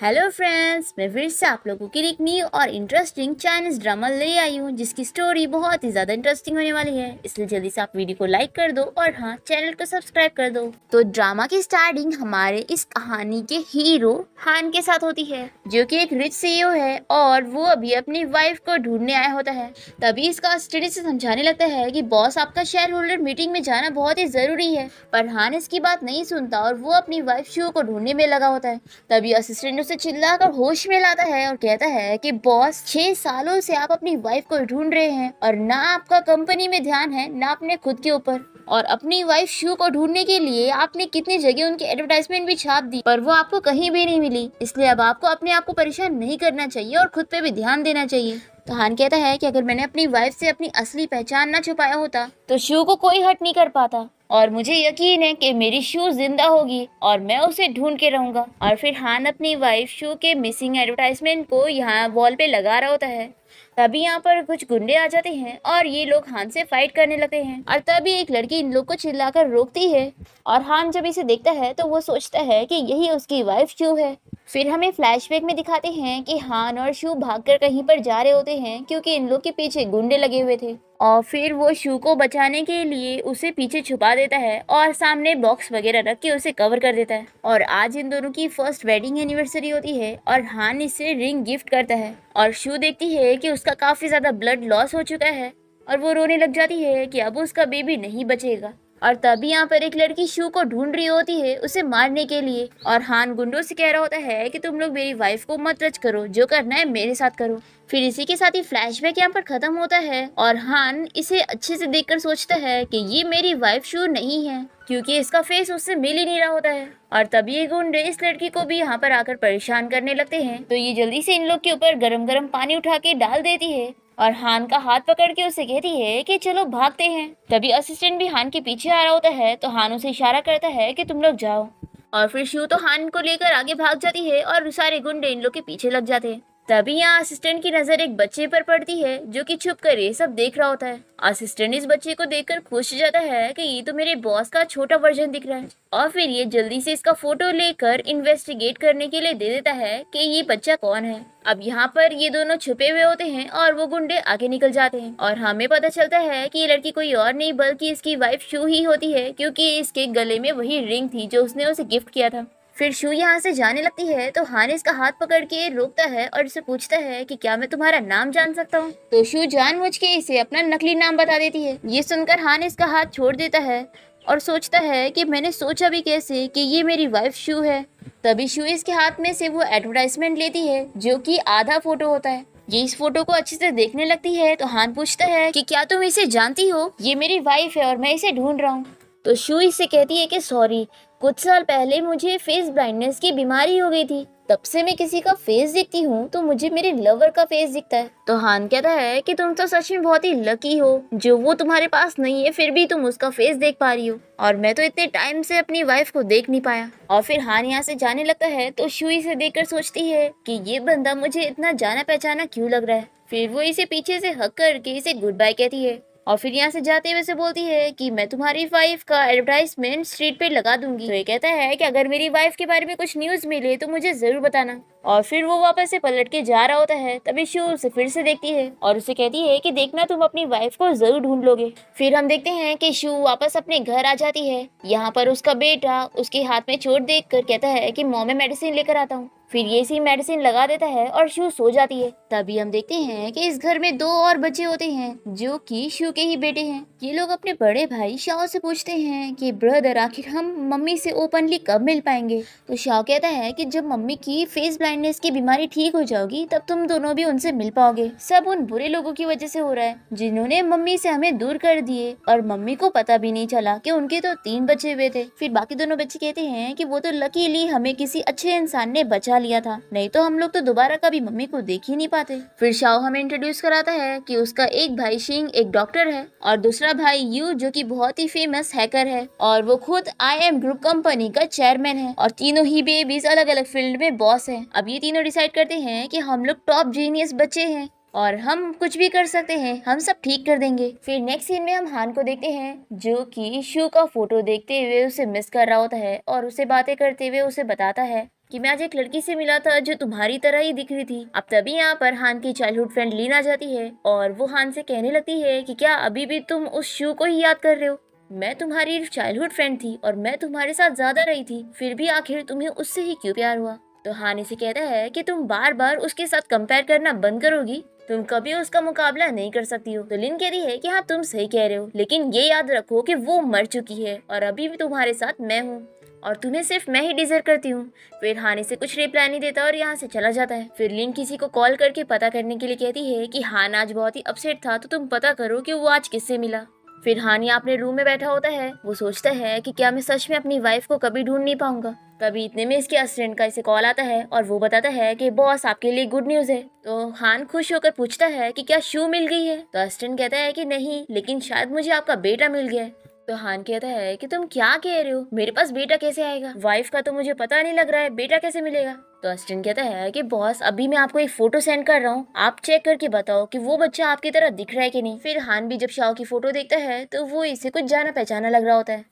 Hello friends, मैं फिर से आप लोगों के लिए एक न्यू और इंटरेस्टिंग चाइनीज ड्रामा ले आई हूँ जिसकी स्टोरी बहुत ही ज्यादा इंटरेस्टिंग होने वाली है। इसलिए जल्दी से आप वीडियो को लाइक कर दो और हाँ, चैनल को सब्सक्राइब कर दो। तो ड्रामा की स्टार्टिंग हमारे इस कहानी के हीरो हान के साथ होती है, जो कि एक रिच सीईओ है और वो अभी अपनी वाइफ को ढूंढने आया होता है। तभी इसका स्टडी से समझाने लगता है कि बॉस, आपका शेयर होल्डर मीटिंग में जाना बहुत ही जरूरी है। पर हान इसकी बात नहीं सुनता और वो अपनी वाइफ शू को ढूंढने में लगा होता है। तभी असिस्टेंट उसे चिल्लाकर होश में लाता है और कहता है कि बॉस, 6 सालों से आप अपनी वाइफ को ढूंढ रहे हैं और ना आपका कंपनी में ध्यान है ना अपने खुद के ऊपर। और अपनी वाइफ शू को ढूंढने के लिए आपने कितनी जगह उनकी एडवर्टाइजमेंट भी छाप दी, पर वो आपको कहीं भी नहीं मिली। इसलिए अब आपको अपने आप को परेशान नहीं करना चाहिए और खुद पे भी ध्यान देना चाहिए। तो हान कहता है कि अगर मैंने अपनी वाइफ से अपनी असली पहचान ना छुपाया होता तो शू को कोई हर्ट नहीं कर पाता, और मुझे यकीन है कि मेरी शू जिंदा होगी और मैं उसे ढूंढ के रहूंगा। और फिर हान अपनी वाइफ शू के मिसिंग एडवर्टाइजमेंट को यहाँ वॉल पे लगा रहा होता है। तभी यहाँ पर कुछ गुंडे आ जाते हैं और ये लोग हान से फाइट करने लगते हैं। और तभी एक लड़की इन लोग को चिल्लाकर रोकती है और हान जब इसे देखता है तो वो सोचता है कि यही उसकी वाइफ शू है। फिर हमें फ्लैशबैक में दिखाते हैं कि हान और शू भागकर कहीं पर जा रहे होते हैं क्योंकि इन लोग के पीछे गुंडे लगे हुए थे। और फिर वो शू को बचाने के लिए उसे पीछे छुपा देता है और सामने बॉक्स वगैरह रख के उसे कवर कर देता है। और आज इन दोनों की फर्स्ट वेडिंग एनिवर्सरी होती है और हान इसे रिंग गिफ्ट करता है। और शू देखती है कि उसका काफी ज्यादा ब्लड लॉस हो चुका है और वो रोने लग जाती है कि अब उसका बेबी नहीं बचेगा। और तभी यहाँ पर एक लड़की शू को ढूंढ रही होती है उसे मारने के लिए, और हान गुंडों से कह रहा होता है कि तुम लोग मेरी वाइफ को मत टच करो, जो करना है मेरे साथ करो। फिर इसी के साथ ही फ्लैशबैक यहाँ पर खत्म होता है और हान इसे अच्छे से देखकर सोचता है कि ये मेरी वाइफ शू नहीं है, क्योंकि इसका फेस उससे मिल ही नहीं रहा होता है। और तभी ये गुंडे इस लड़की को भी यहाँ पर आकर परेशान करने लगते हैं, तो ये जल्दी से इन लोग के ऊपर गरम गरम पानी उठा के डाल देती है और हान का हाथ पकड़ के उसे कहती है कि चलो भागते हैं। तभी असिस्टेंट भी हान के पीछे आ रहा होता है, तो हान उसे इशारा करता है कि तुम लोग जाओ। और फिर शू तो हान को लेकर आगे भाग जाती है और सारे गुंडे इन लोग के पीछे लग जाते हैं। तभी यहाँ असिस्टेंट की नजर एक बच्चे पर पड़ती है जो कि छुप कर ये सब देख रहा होता है। असिस्टेंट इस बच्चे को देखकर खुश हो जाता है कि ये तो मेरे बॉस का छोटा वर्जन दिख रहा है, और फिर ये जल्दी से इसका फोटो लेकर इन्वेस्टिगेट करने के लिए दे देता है कि ये बच्चा कौन है। अब यहाँ पर ये दोनों छुपे हुए होते हैं और वो गुंडे आगे निकल जाते हैं और हमें पता चलता है कि ये लड़की कोई और नहीं बल्कि इसकी वाइफ शू ही होती है, क्योंकि इसके गले में वही रिंग थी जो उसने उसे गिफ्ट किया था। फिर शू यहाँ से जाने लगती है तो हान इसका हाथ पकड़ के रोकता है और इसे पूछता है कि क्या मैं तुम्हारा नाम जान सकता हूँ। तो शू जानबूझ के इसे अपना नकली नाम बता देती है। ये सुनकर हान इसका हाथ छोड़ देता है और सोचता है कि मैंने सोचा भी कैसे कि ये मेरी वाइफ शू है। तभी शू इसके हाथ में से वो एडवर्टाइजमेंट लेती है जो कि आधा फोटो होता है। ये इस फोटो को अच्छे से देखने लगती है तो हान पूछता है कि क्या तुम इसे जानती हो, ये मेरी वाइफ है और मैं इसे ढूंढ रहा हूँ। तो शू इससे कहती है कि सॉरी, कुछ साल पहले मुझे फेस ब्लाइंडनेस की बीमारी हो गई थी, तब से मैं किसी का फेस देखती हूँ तो मुझे मेरे लवर का फेस दिखता है। तो हान कहता है कि तुम तो सच में बहुत ही लकी हो, जो वो तुम्हारे पास नहीं है फिर भी तुम उसका फेस देख पा रही हो, और मैं तो इतने टाइम से अपनी वाइफ को देख नहीं पाया। और फिर हान यहाँ से जाने लगता है तो शू इसे देखकर सोचती है कि ये बंदा मुझे इतना जाना पहचाना क्यों लग रहा है। फिर वो इसे पीछे से हक करके इसे गुड बाय कहती है और फिर यहाँ से जाते हुए से बोलती है कि मैं तुम्हारी वाइफ का एडवर्टाइजमेंट स्ट्रीट पे लगा दूंगी। तो ये कहता है कि अगर मेरी वाइफ के बारे में कुछ न्यूज मिले तो मुझे जरूर बताना। और फिर वो वापस से पलट के जा रहा होता है। तभी शू उसे फिर से देखती है और उसे कहती है कि देखना, तुम अपनी वाइफ को जरूर ढूंढ लोगे। फिर हम देखते हैं कि शू वापस अपने घर आ जाती है। यहाँ पर उसका बेटा उसके हाथ में चोट देख कर कहता है कि मॉम, मैं मेडिसिन लेकर आता हूँ। फिर ये सी मेडिसिन लगा देता है और शू सो जाती है। तभी हम देखते हैं कि इस घर में 2 और बच्चे होते हैं जो कि शू के ही बेटे हैं। ये लोग अपने बड़े भाई शाओ से पूछते हैं कि ब्रदर, आखिर हम मम्मी से ओपनली कब मिल पाएंगे। तो शाओ कहता है कि जब मम्मी की फेस ब्लाइंडनेस की बीमारी ठीक हो जाओगी तब तुम दोनों भी उनसे मिल पाओगे। सब उन बुरे लोगों की वजह से हो रहा है जिन्होंने मम्मी से हमें दूर कर दिए, और मम्मी को पता भी नहीं चला कि उनके तो 3 बच्चे हुए थे। फिर बाकी दोनों बच्चे कहते हैं कि वो तो लकीली हमें किसी अच्छे इंसान ने बचा लिया था, नहीं तो हम लोग तो दोबारा कभी मम्मी को देख ही नहीं पाते। फिर शाओ हमें इंट्रोड्यूस कराता है कि उसका एक भाई शिंग एक डॉक्टर है और दूसरा भाई यू जो कि बहुत ही फेमस हैकर है, और वो खुद IM ग्रुप कंपनी का चेयरमैन है, और तीनों ही बेबीज अलग अलग फील्ड में बॉस हैं। अब ये तीनों डिसाइड करते हैं कि हम लोग टॉप जीनियस बच्चे हैं और हम कुछ भी कर सकते हैं, हम सब ठीक कर देंगे। फिर नेक्स्ट सीन में हम हान को देखते हैं जो कि शू का फोटो देखते हुए उसे मिस कर रहा होता है और उसे बातें करते हुए उसे बताता है कि मैं आज एक लड़की से मिला था जो तुम्हारी तरह ही दिख रही थी। अब तभी यहाँ पर हान की चाइल्डहुड फ्रेंड लीन आ जाती है और वो हान से कहने लगती है कि क्या अभी भी तुम उस शू को ही याद कर रहे हो? मैं तुम्हारी चाइल्डहुड फ्रेंड थी और मैं तुम्हारे साथ ज्यादा रही थी, फिर भी आखिर तुम्हें उससे ही क्यों प्यार हुआ? तो हान इसे कहता है कि तुम बार बार उसके साथ कंपेयर करना बंद करोगी, तुम कभी उसका मुकाबला नहीं कर सकती हो। तो लिन कहती है कि हाँ तुम सही कह रहे हो, लेकिन ये याद रखो कि वो मर चुकी है और अभी भी तुम्हारे साथ मैं हूँ और तुम्हें सिर्फ मैं ही डिजर्व करती हूँ। फिर हान इसे कुछ रिप्लाई नहीं देता और यहाँ से चला जाता है। फिर लिन किसी को कॉल करके पता करने के लिए कहती है कि हान आज बहुत ही अपसेट था, तो तुम पता करो कि वो आज किससे मिला। फिर हान यहाँ अपने रूम में बैठा होता है। वो सोचता है कि क्या मैं सच में अपनी वाइफ को कभी ढूंढ नहीं पाऊंगा। तभी इतने में इसके असिस्टेंट का इसे कॉल आता है और वो बताता है कि बॉस आपके लिए गुड न्यूज है। तो हान खुश होकर पूछता है कि क्या शू मिल गई है? तो असिस्टेंट कहता है कि नहीं, लेकिन शायद मुझे आपका बेटा मिल गया है। तो हान कहता है कि तुम क्या कह रहे हो, मेरे पास बेटा कैसे आएगा? वाइफ का तो मुझे पता नहीं लग रहा है, बेटा कैसे मिलेगा? तो असिस्टेंट कहता है कि बॉस अभी मैं आपको एक फोटो सेंड कर रहा हूँ, आप चेक करके बताओ कि वो बच्चा आपकी तरह दिख रहा है कि नहीं। फिर हान भी जब शाओ की फोटो देखता है तो वो इसे कुछ जाना पहचाना लग रहा होता है।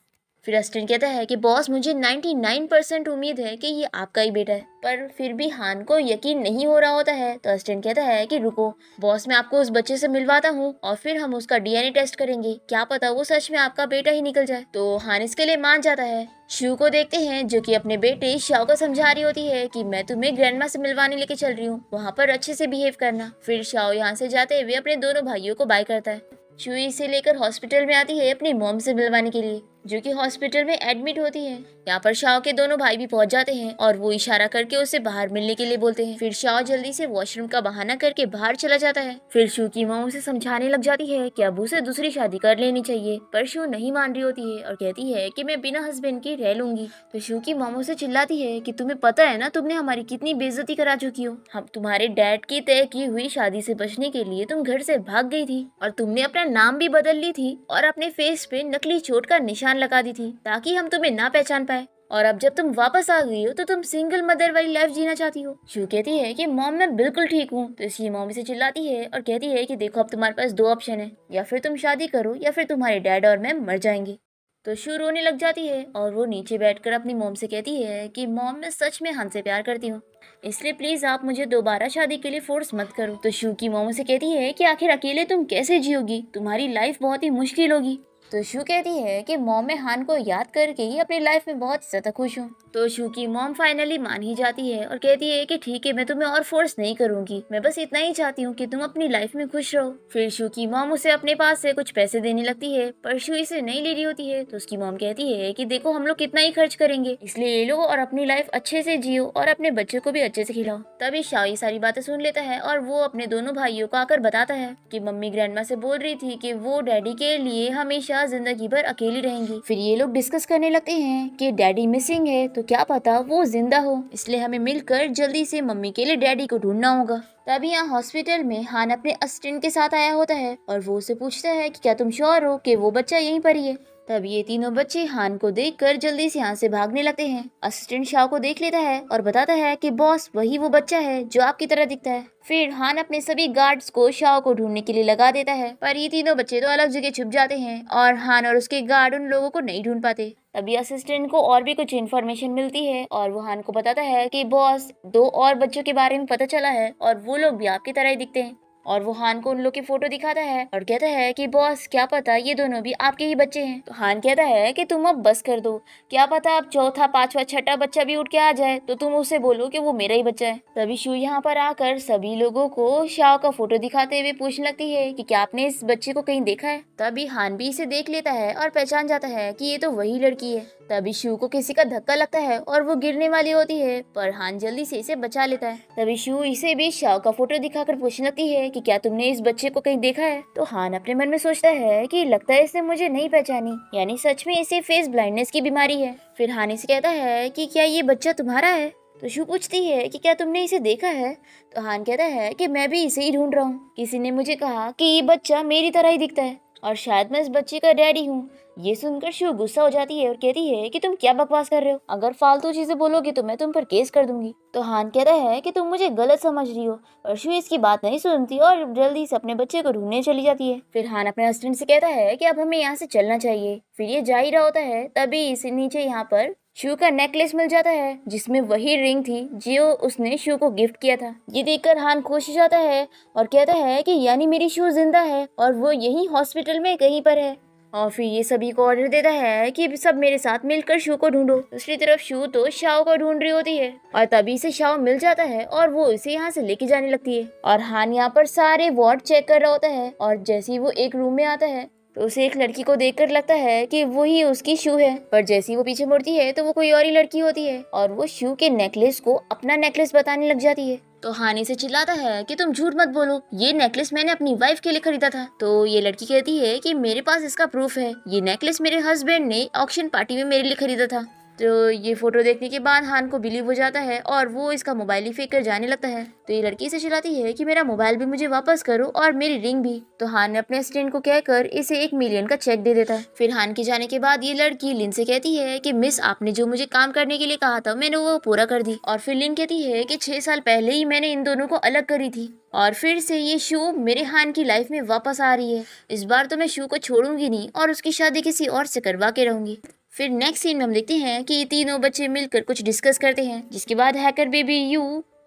फिर असिस्टेंट कहता है कि बॉस मुझे 99% उम्मीद है कि ये आपका ही बेटा है, पर फिर भी हान को यकीन नहीं हो रहा होता है। तो असिस्टेंट कहता है कि रुको बॉस, मैं आपको उस बच्चे से मिलवाता हूँ और फिर हम उसका डीएनए टेस्ट करेंगे, क्या पता वो सच में आपका बेटा ही निकल जाए। तो हान इसके लिए मान जाता है। शू को देखते हैं जो कि अपने बेटे शाओ को समझा रही होती है कि मैं तुम्हें ग्रैंडमा से मिलवाने लेके चल रही हूँ, वहाँ पर अच्छे से बिहेव करना। फिर शाओ यहाँ से जाते हुए अपने दोनों भाइयों को बाय करता है। शू इसे लेकर हॉस्पिटल में आती है अपनी मॉम से मिलवाने के लिए, जो कि हॉस्पिटल में एडमिट होती है। यहाँ पर शाओ के दोनों भाई भी पहुंच जाते हैं और वो इशारा करके उसे बाहर मिलने के लिए बोलते हैं। फिर शाओ जल्दी से वॉशरूम का बहाना करके बाहर चला जाता है। फिर शू की माँ उसे समझाने लग जाती है कि अब उसे दूसरी शादी कर लेनी चाहिए, पर शू नहीं मान रही होती है और कहती है कि मैं बिना हस्बैंड के रह लूंगी। तो शू की मामू से चिल्लाती है कि तुम्हें पता है ना तुमने हमारी कितनी बेइज्जती करा चुकी हो, हम तुम्हारे डैड की तय की हुई शादी से बचने के लिए तुम घर से भाग गई थी और तुमने अपना नाम भी बदल ली थी और अपने फेस पे नकली चोट का निशान लगा दी थी ताकि हम तुम्हें ना पहचान पाए, और अब जब तुम वापस आ गई हो तो तुम सिंगल मदर वाली लाइफ जीना चाहती हो। शू कहती है कि मॉम मैं बिल्कुल ठीक हूँ। तो इसकी मॉम से चिल्लाती है और कहती है कि देखो अब तुम्हारे पास दो ऑप्शन है, या फिर तुम शादी करो या फिर तुम्हारे डैड और मैं मर जाएंगे। तो शू रोने लग जाती है और वो नीचे बैठकर अपनी मॉम से कहती है कि मॉम मैं सच में हान से प्यार करती हूँ, इसलिए प्लीज आप मुझे दोबारा शादी के लिए फोर्स मत करो। तो शू की मॉम से कहती है कि आखिर अकेले तुम कैसे जियोगी, तुम्हारी लाइफ बहुत ही मुश्किल होगी। तो शू कहती है कि मॉम मैं हान को याद करके ही अपनी लाइफ में बहुत ज्यादा खुश हूँ। तो शू की मॉम फाइनली मान ही जाती है और कहती है कि ठीक है मैं तुम्हें और फोर्स नहीं करूंगी, मैं बस इतना ही चाहती हूँ कि तुम अपनी लाइफ में खुश रहो। फिर शू की मॉम उसे अपने पास से कुछ पैसे देने लगती है, पर शू इसे नहीं ले रही होती है। तो उसकी मॉम कहती है कि देखो हम लोग कितना ही खर्च करेंगे, इसलिए ले लो और अपनी लाइफ अच्छे से जियो और अपने बच्चों को भी अच्छे से खिलाओ। तभी शाओ ये सारी बातें सुन लेता है और वो अपने दोनों भाइयों को आकर बताता है कि मम्मी ग्रैंडमा से बोल रही थी कि वो डैडी के लिए हमेशा जिंदगी भर अकेली रहेंगी। फिर ये लोग डिस्कस करने लगते हैं कि डैडी मिसिंग है, तो क्या पता वो जिंदा हो, इसलिए हमें मिलकर जल्दी से मम्मी के लिए डैडी को ढूंढना होगा। तभी यहाँ हॉस्पिटल में हान अपने असिस्टेंट के साथ आया होता है और वो उसे पूछता है कि क्या तुम श्योर हो कि वो बच्चा यहीं पर ही है। तब ये तीनों बच्चे हान को देखकर जल्दी से यहाँ से भागने लगते हैं। असिस्टेंट शाओ को देख लेता है और बताता है कि बॉस वही वो बच्चा है जो आपकी तरह दिखता है। फिर हान अपने सभी गार्ड्स को शाओ को ढूंढने के लिए लगा देता है, पर ये तीनों बच्चे तो अलग जगह छुप जाते हैं और हान और उसके गार्ड उन लोगों को नहीं ढूंढ पाते। तभी असिस्टेंट को और भी कुछ इन्फॉर्मेशन मिलती है और वो हान को बताता है कि बॉस दो और बच्चों के बारे में पता चला है और वो लोग भी आपकी तरह ही दिखते हैं। और वो हान को उन लोग की फोटो दिखाता है और कहता है कि बॉस क्या पता ये दोनों भी आपके ही बच्चे हैं। तो हान कहता है कि तुम अब बस कर दो, क्या पता अब चौथा पांचवा छठा बच्चा भी उठ के आ जाए तो तुम उसे बोलो कि वो मेरा ही बच्चा है। तभी शू यहाँ पर आकर सभी लोगों को शाओ का फोटो दिखाते हुए पूछने लगती है कि क्या आपने इस बच्चे को कहीं देखा है। तभी हान भी इसे देख लेता है और पहचान जाता है कि ये तो वही लड़की है। तभी शू को किसी का धक्का लगता है और वो गिरने वाली होती है, पर हान जल्दी से इसे बचा लेता है। तभी शू इसे भी शाओ का फोटो दिखाकर पूछने लगती है कि क्या तुमने इस बच्चे को कहीं देखा है। तो हान अपने मन में सोचता है कि लगता है इसने मुझे नहीं पहचानी, यानी सच में इसे फेस ब्लाइंडनेस की बीमारी है। फिर हान इसे कहता है कि क्या ये बच्चा तुम्हारा है। तो शू पूछती है कि क्या तुमने इसे देखा है। तो हान कहता है कि मैं भी इसे ही ढूंढ रहा हूँ, किसी ने मुझे कहा कि ये बच्चा मेरी तरह ही दिखता है और शायद मैं इस बच्चे का डैडी हूँ। ये सुनकर शू गुस्सा हो जाती है और कहती है कि तुम क्या बकवास कर रहे हो, अगर फालतू चीजें बोलोगे तो मैं तुम पर केस कर दूंगी। तो हान कहता है कि तुम मुझे गलत समझ रही हो, और शू इसकी बात नहीं सुनती और जल्दी से अपने बच्चे को ढूंढने चली जाती है। फिर हान अपने असिस्टेंट से कहता है कि अब हमें यहाँ से चलना चाहिए। फिर ये जा ही रहा होता है, तभी इसे नीचे यहाँ पर शू का नेकलेस मिल जाता है जिसमें वही रिंग थी जो उसने शू को गिफ्ट किया था। ये देखकर हान खुश हो जाता है और कहता है कि यानी मेरी शू जिंदा है और वो यही हॉस्पिटल में कहीं पर है। और फिर ये सभी को ऑर्डर देता है कि सब मेरे साथ मिलकर शू को ढूंढो। दूसरी तरफ शू तो शाओ को ढूंढ रही होती है और तभी से शाओ मिल जाता है और वो इसे यहाँ से लेके जाने लगती है। और हान यहाँ पर सारे वार्ड चेक कर रहा होता है और जैसे ही वो एक रूम में आता है तो उसे एक लड़की को देखकर लगता है कि वो ही उसकी शू है, पर जैसे ही वो पीछे मुड़ती है तो वो कोई और ही लड़की होती है और वो शू के नेकलेस को अपना नेकलेस बताने लग जाती है। तो हानी से चिल्लाता है कि तुम झूठ मत बोलो, ये नेकलेस मैंने अपनी वाइफ के लिए खरीदा था। तो ये लड़की कहती है कि मेरे पास इसका प्रूफ है, ये नेकलेस मेरे हस्बैंड ने ऑक्शन पार्टी में मेरे लिए खरीदा था। तो ये फोटो देखने के बाद हान को बिलीव हो जाता है और वो इसका मोबाइल ही फेंक कर जाने लगता है। तो ये लड़की से चिल्लाती है कि मेरा मोबाइल भी मुझे वापस करो और मेरी रिंग भी। तो हान ने अपने असिस्टेंट को कहकर इसे 1 मिलियन का चेक दे देता है। फिर हान के जाने के बाद ये लड़की लिन से कहती है कि मिस, आपने जो मुझे काम करने के लिए कहा था मैंने वो पूरा कर दी। और फिर लिन कहती है कि 6 साल पहले ही मैंने इन दोनों को अलग करी थी और फिर से ये शू मेरे हान की लाइफ में वापस आ रही है। इस बार तो मैं शू को छोड़ूंगी नहीं और उसकी शादी किसी और से करवा के रहूंगी। फिर नेक्स्ट सीन में हम देखते हैं कि ये तीनों बच्चे मिलकर कुछ डिस्कस करते हैं, जिसके बाद हैकर बेबी यू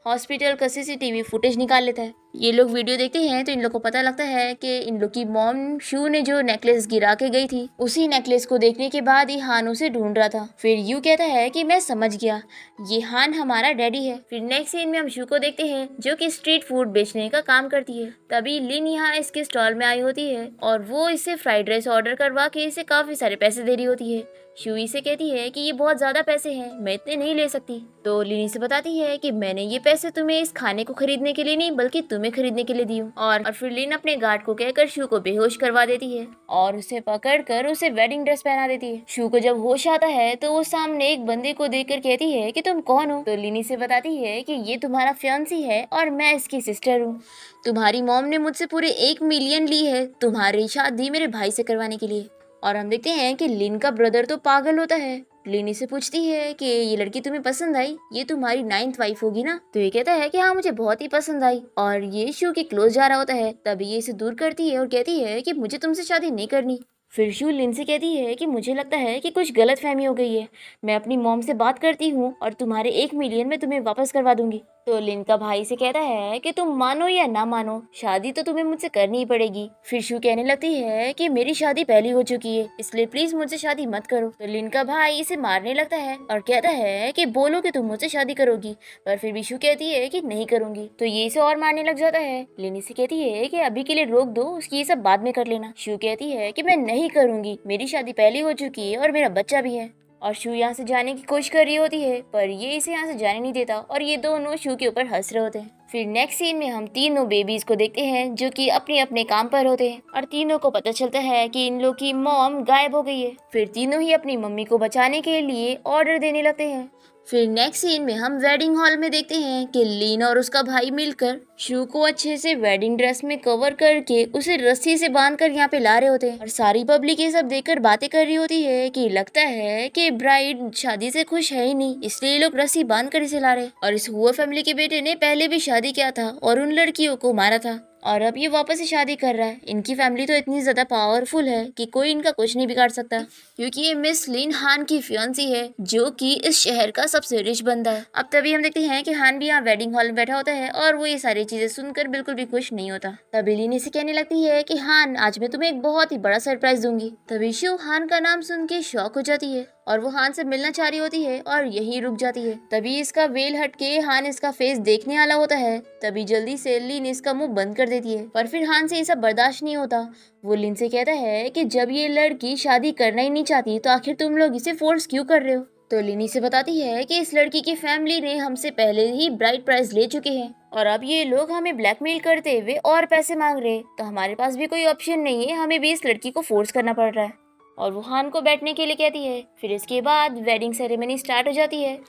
हॉस्पिटल का सीसीटीवी फुटेज निकाल लेता है। ये लोग वीडियो देखते हैं तो इन लोग को पता लगता है कि इन लोग की मॉम शू ने जो नेकलेस गिरा के गई थी उसी नेकलेस को देखने के बाद ही हान उसे ढूंढ रहा था। फिर यू कहता है कि मैं समझ गया, ये हान हमारा डैडी है। फिर नेक्स्ट सीन में हम शू को देखते हैं जो कि स्ट्रीट फूड बेचने का काम करती है। तभी लिन यहाँ इसके स्टॉल में आई होती है और वो इससे फ्राइड राइस ऑर्डर करवा के इसे काफी सारे पैसे दे रही होती है। शू से कहती है कि ये बहुत ज्यादा पैसे हैं, मैं इतने नहीं ले सकती। तो लिनी से बताती है कि मैंने ये पैसे तुम्हें इस खाने को खरीदने के लिए नहीं बल्कि तुम्हें खरीदने के लिए दी हूँ। और फिर लिन अपने गार्ड को कहकर शू को बेहोश करवा देती है और उसे पकड़कर उसे वेडिंग ड्रेस पहना देती है। शू को जब होश आता है तो वो सामने एक बंदे को देखकर कहती है कि तुम कौन हो। तो लिनी से बताती है कि ये तुम्हारा फियांसी है और मैं इसकी सिस्टर हूँ। तुम्हारी मॉम ने मुझसे पूरे 1 मिलियन ली है तुम्हारी शादी मेरे भाई से करवाने के लिए। और हम देखते हैं कि लिन का ब्रदर तो पागल होता है। लिनी से पूछती है कि ये लड़की तुम्हें पसंद आई, ये तुम्हारी 9th वाइफ होगी ना। तो ये कहता है कि हाँ मुझे बहुत ही पसंद आई और ये शू के क्लोज जा रहा होता है। तभी ये इसे दूर करती है और कहती है कि मुझे तुमसे शादी नहीं करनी। फिर शू लिन से कहती है कि मुझे लगता है कि कुछ गलत फहमी हो गई है, मैं अपनी मॉम से बात करती हूँ और तुम्हारे 1 मिलियन में तुम्हें वापस करवा दूंगी। तो लिन का भाई से कहता है कि तुम मानो या ना मानो शादी तो तुम्हें मुझसे करनी ही पड़ेगी। फिर शू कहने लगती है कि मेरी शादी पहले हो चुकी है इसलिए प्लीज मुझसे शादी मत करो। तो लिन का भाई इसे मारने लगता है और कहता है कि बोलो कि तुम मुझसे शादी करोगी, पर फिर भी शू कहती है कि नहीं करूंगी। तो ये इसे और मारने लग जाता है। लिन इसे कहती है कि अभी के लिए रोक दो, उसकी ये सब बाद में कर लेना। शू कहती है कि मैं नहीं करूंगी, मेरी शादी पहले हो चुकी है और मेरा बच्चा भी है। और शू यहाँ से जाने की कोशिश कर रही होती है पर ये इसे यहाँ से जाने नहीं देता और ये दोनों शू के ऊपर हंस रहे होते हैं। फिर नेक्स्ट सीन में हम तीनों बेबीज को देखते हैं जो कि अपने अपने काम पर होते हैं और तीनों को पता चलता है कि इन लोग की मॉम गायब हो गई है। फिर तीनों ही अपनी मम्मी को बचाने के लिए ऑर्डर देने लगते हैं। फिर नेक्स्ट सीन में हम वेडिंग हॉल में देखते हैं कि लीन और उसका भाई मिलकर शू को अच्छे से वेडिंग ड्रेस में कवर करके उसे रस्सी से बांधकर यहाँ पे ला रहे होते हैं और सारी पब्लिक ये सब देखकर बातें कर रही होती है कि लगता है कि ब्राइड शादी से खुश है ही नहीं इसलिए ये लोग रस्सी बांध कर इसे ला रहे। और इस हुआ फैमिली के बेटे ने पहले भी शादी किया था और उन लड़कियों को मारा था और अब ये वापस से शादी कर रहा है। इनकी फैमिली तो इतनी ज्यादा पावरफुल है कि कोई इनका कुछ नहीं बिगाड़ सकता क्योंकि ये मिस लिन हान की फियांसी है जो कि इस शहर का सबसे रिच बंदा है। अब तभी हम देखते हैं कि हान भी यहाँ वेडिंग हॉल में बैठा होता है और वो ये सारी चीजें सुनकर बिल्कुल भी खुश नहीं होता। तभी लिन इसे कहने लगती है कि हान आज मैं तुम्हें एक बहुत ही बड़ा सरप्राइज दूंगी। तभी शू हान का नाम सुन के शॉक हो जाती है और वो हान से मिलना चाह रही होती है और यहीं रुक जाती है। तभी इसका वेल हट के हान इसका फेस देखने वाला होता है। तभी जल्दी से लिन इसका मुंह बंद कर देती है पर फिर हान से ये सब बर्दाश्त नहीं होता। वो लिन से कहता है कि जब ये लड़की शादी करना ही नहीं चाहती तो आखिर तुम लोग इसे फोर्स क्यों कर रहे हो। तो लिनी से बताती है कि इस लड़की की फैमिली ने हमसे पहले ही ब्राइड प्राइस ले चुके हैं और अब ये लोग हमें ब्लैकमेल करते हुए और पैसे मांग रहे हैं, तो हमारे पास भी कोई ऑप्शन नहीं है, हमें भी इस लड़की को फोर्स करना पड़ रहा है। और वो हान को बैठने के लिए कहती है। फिर इसके बाद वेडिंग सेरेमनी स्टार्ट हो जाती है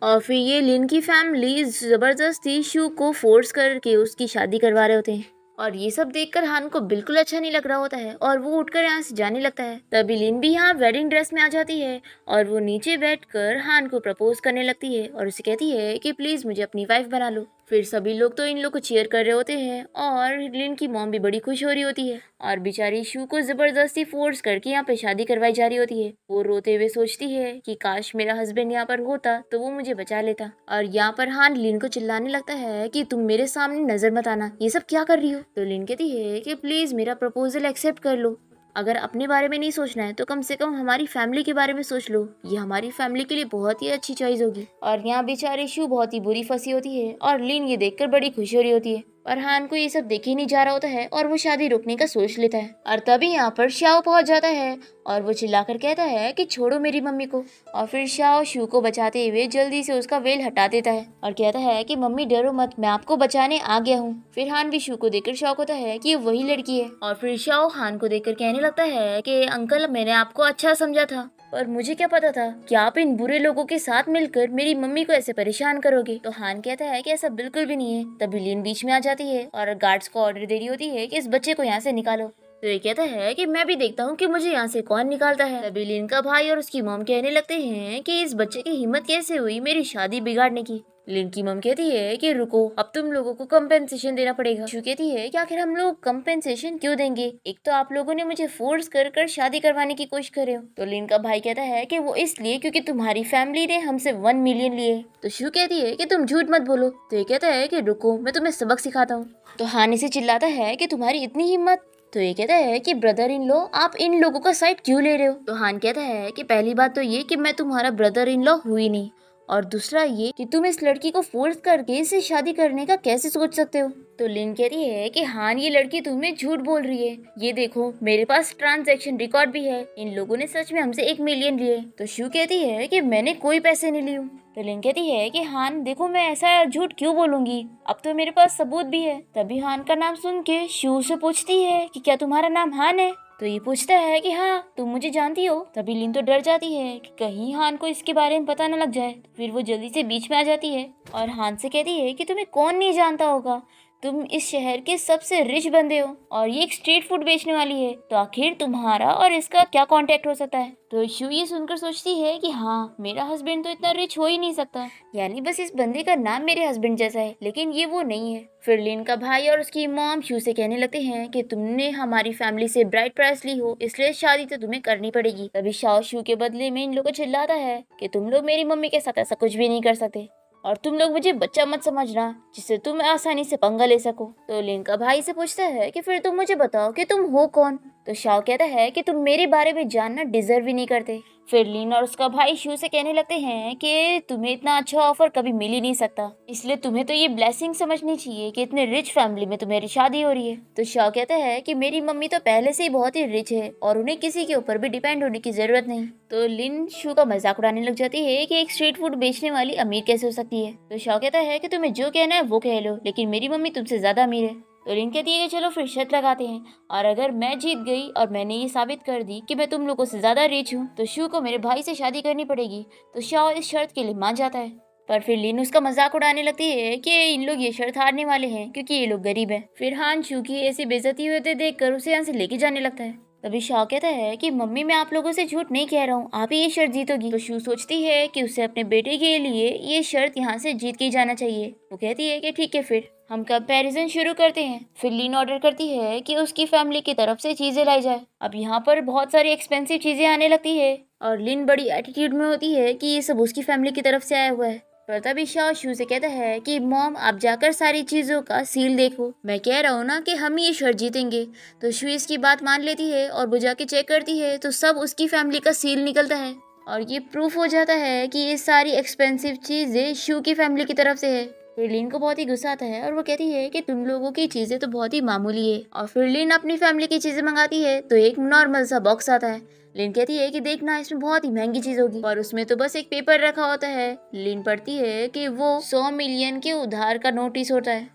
और फिर ये लिन की फैमिली जबरदस्ती शू को फोर्स करके उसकी शादी करवा रहे होते हैं और ये सब देखकर हान को बिल्कुल अच्छा नहीं लग रहा होता है और वो उठकर यहाँ से जाने लगता है। तभी लिन भी यहाँ वेडिंग ड्रेस में आ जाती है और वो नीचे बैठकर हान को प्रपोज करने लगती है और उसे कहती है कि प्लीज मुझे अपनी वाइफ बना लो। फिर सभी लोग तो इन लोग को चीयर कर रहे होते हैं और लिन की मॉम भी बड़ी खुश हो रही होती है और बेचारी शू को जबरदस्ती फोर्स करके यहाँ पे शादी करवाई जा रही होती है। वो रोते हुए सोचती है कि काश मेरा हस्बैंड यहाँ पर होता तो वो मुझे बचा लेता। और यहाँ पर हान लिन को चिल्लाने लगता है कि तुम मेरे सामने नजर मत आना, ये सब क्या कर रही हो। तो लिन कहती है कि प्लीज मेरा प्रपोजल एक्सेप्ट कर लो, अगर अपने बारे में नहीं सोचना है तो कम से कम हमारी फैमिली के बारे में सोच लो, ये हमारी फैमिली के लिए बहुत ही अच्छी चॉइस होगी। और यहाँ बेचारी शू बहुत ही बुरी फंसी होती है और लिन ये देखकर बड़ी खुश हो रही होती है और हान को ये सब देखे नहीं जा रहा होता है और वो शादी रोकने का सोच लेता है। और तभी यहाँ पर शाओ पहुंच जाता है और वो चिल्लाकर कहता है कि छोड़ो मेरी मम्मी को। और फिर शाओ शू को बचाते हुए जल्दी से उसका वेल हटा देता है और कहता है कि मम्मी डरो मत, मैं आपको बचाने आ गया हूँ। फिर हान भी शू को देखकर शॉक होता है कि वही लड़की है। और फिर शाओ हान को देखकर कहने लगता है कि अंकल मैंने आपको अच्छा समझा था पर मुझे क्या पता था कि आप इन बुरे लोगों के साथ मिलकर मेरी मम्मी को ऐसे परेशान करोगे। तो हान कहता है कि ऐसा बिल्कुल भी नहीं है। तभी लिन बीच में आ जाती है और गार्ड्स को ऑर्डर दे रही होती है कि इस बच्चे को यहाँ से निकालो। तो ये कहता है कि मैं भी देखता हूँ कि मुझे यहाँ से कौन निकालता है। तभी लिन का भाई और उसकी मॉम कहने लगते हैं कि इस बच्चे की हिम्मत कैसे हुई मेरी शादी बिगाड़ने की। लिन की मम कहती है कि रुको, अब तुम लोगों को कंपेंसेशन देना पड़ेगा। शू कहती है कि आखिर हम लोग कंपेंसेशन क्यों देंगे, एक तो आप लोगों ने मुझे फोर्स कर शादी करवाने की कोशिश कर रहे हो। तो लिन का भाई कहता है कि वो इसलिए क्योंकि तुम्हारी फैमिली ने हमसे 1 मिलियन लिए। तो शू कहती है कि तुम झूठ मत बोलो। तो ये कहता है कि रुको मैं तुम्हें सबक सिखाता हूँ। तो हान इसे चिल्लाता है कि तुम्हारी इतनी हिम्मत। तो ये कहता है कि ब्रदर इन लॉ आप इन लोगों का साइड क्यों ले रहे हो। तो हान कहता है कि पहली बात तो ये कि मैं तुम्हारा ब्रदर इन लॉ हुई नहीं, और दूसरा ये कि तुम इस लड़की को फोर्स करके इससे शादी करने का कैसे सोच सकते हो। तो लिन कह रही है कि हान ये लड़की तुम्हें झूठ बोल रही है, ये देखो मेरे पास ट्रांजैक्शन रिकॉर्ड भी है, इन लोगों ने सच में हमसे 1 मिलियन लिए। तो शू कहती है कि मैंने कोई पैसे नहीं लिए। तो लिन कहती है कि हान देखो मैं ऐसा झूठ क्यों बोलूंगी, अब तो मेरे पास सबूत भी है। तभी हान का नाम सुन के शू से पूछती है कि क्या तुम्हारा नाम हान है। तो ये पूछता है कि हाँ तुम मुझे जानती हो। तभी लिन तो डर जाती है कि कहीं हान को इसके बारे में पता न लग जाए। फिर वो जल्दी से बीच में आ जाती है और हान से कहती है कि तुम्हें कौन नहीं जानता होगा, तुम इस शहर के सबसे रिच बंदे हो और ये एक स्ट्रीट फूड बेचने वाली है, तो आखिर तुम्हारा और इसका क्या कांटेक्ट हो सकता है। तो शू ये सुनकर सोचती है कि हाँ मेरा हस्बैंड तो इतना रिच हो ही नहीं सकता, यानी बस इस बंदे का नाम मेरे हस्बैंड जैसा है, लेकिन ये वो नहीं है। फिर लिन का भाई और उसकी मॉम शू से कहने लगते हैं कि तुमने हमारी फैमिली से ब्राइड प्राइस ली हो, इसलिए शादी तो तुम्हें करनी पड़ेगी। तभी शाओ शू के बदले में इन लोगों को चिल्लाता है कि तुम लोग मेरी मम्मी के साथ ऐसा कुछ भी नहीं कर सकते और तुम लोग मुझे बच्चा मत समझना जिससे तुम आसानी से पंगा ले सको। तो लिन का भाई से पूछता है कि फिर तुम मुझे बताओ कि तुम हो कौन। तो शाओ कहता है कि तुम मेरे बारे में जानना डिजर्व ही नहीं करते। फिर लिन और उसका भाई शू से कहने लगते हैं कि तुम्हें इतना अच्छा ऑफर कभी मिल ही नहीं सकता, इसलिए तुम्हें तो ये ब्लेसिंग समझनी चाहिए कि इतने रिच फैमिली में तुम्हारी शादी हो रही है। तो शाओ कहता है कि मेरी मम्मी तो पहले से ही बहुत ही रिच है और उन्हें किसी के ऊपर भी डिपेंड होने की जरूरत नहीं। तो लिन शू का मजाक उड़ाने लग जाती है कि एक स्ट्रीट फूड बेचने वाली अमीर कैसे हो सकती है। तो शाओ कहता है कि तुम्हें जो कहना है वो कह लो, लेकिन मेरी मम्मी तुमसे ज्यादा अमीर है। तो लिन कहती है कि चलो फिर शर्त लगाते हैं, और अगर मैं जीत गई और मैंने ये साबित कर दी कि मैं तुम लोगों से ज्यादा रिच हूँ तो शू को मेरे भाई से शादी करनी पड़ेगी। तो शाओ इस शर्त के लिए मान जाता है, पर फिर लिन उसका मजाक उड़ाने लगती है कि इन लोग ये शर्त हारने वाले हैं क्योंकि ये लोग गरीब हैं। फिर हान शू की ऐसी बेइज्जती होते देखकर उसे यहाँ से लेके जाने लगता है। तभी शाओ कहता है कि मम्मी मैं आप लोगों से झूठ नहीं कह रहा हूँ, आप ही ये शर्त जीतोगी। तो शू सोचती है कि उसे अपने बेटे के लिए ये शर्त यहाँ से जीत के ही जाना चाहिए। वो कहती है कि ठीक है फिर हम कंपैरिजन शुरू करते हैं। फिर लिन ऑर्डर करती है कि उसकी फैमिली की तरफ से चीजें लाई जाए। अब यहाँ पर बहुत सारी एक्सपेंसिव चीजें आने लगती है और लिन बड़ी एटीट्यूड में होती है कि ये सब उसकी फैमिली की तरफ से आया हुआ है। पर तभी शाओ शू से कहता है कि मॉम आप जाकर सारी चीजों का सील देखो, मैं कह रहा हूँ ना कि हम ये शर्त जीतेंगे। तो शू इसकी बात मान लेती है और वो जाके चेक करती है तो सब उसकी फैमिली का सील निकलता है और ये प्रूफ हो जाता है कि ये सारी एक्सपेंसिव चीजें शू की फैमिली की तरफ से है। फिर लिन को बहुत ही गुस्सा आता है और वो कहती है कि तुम लोगों की चीजें तो बहुत ही मामूली है। और फिर लिन अपनी फैमिली की चीजें मंगाती है तो एक नॉर्मल सा बॉक्स आता है। लिन कहती है कि देखना इसमें बहुत ही महंगी चीज होगी, और उसमें तो बस एक पेपर रखा होता है। लिन पढ़ती है कि वो 100 मिलियन के उधार का नोटिस होता है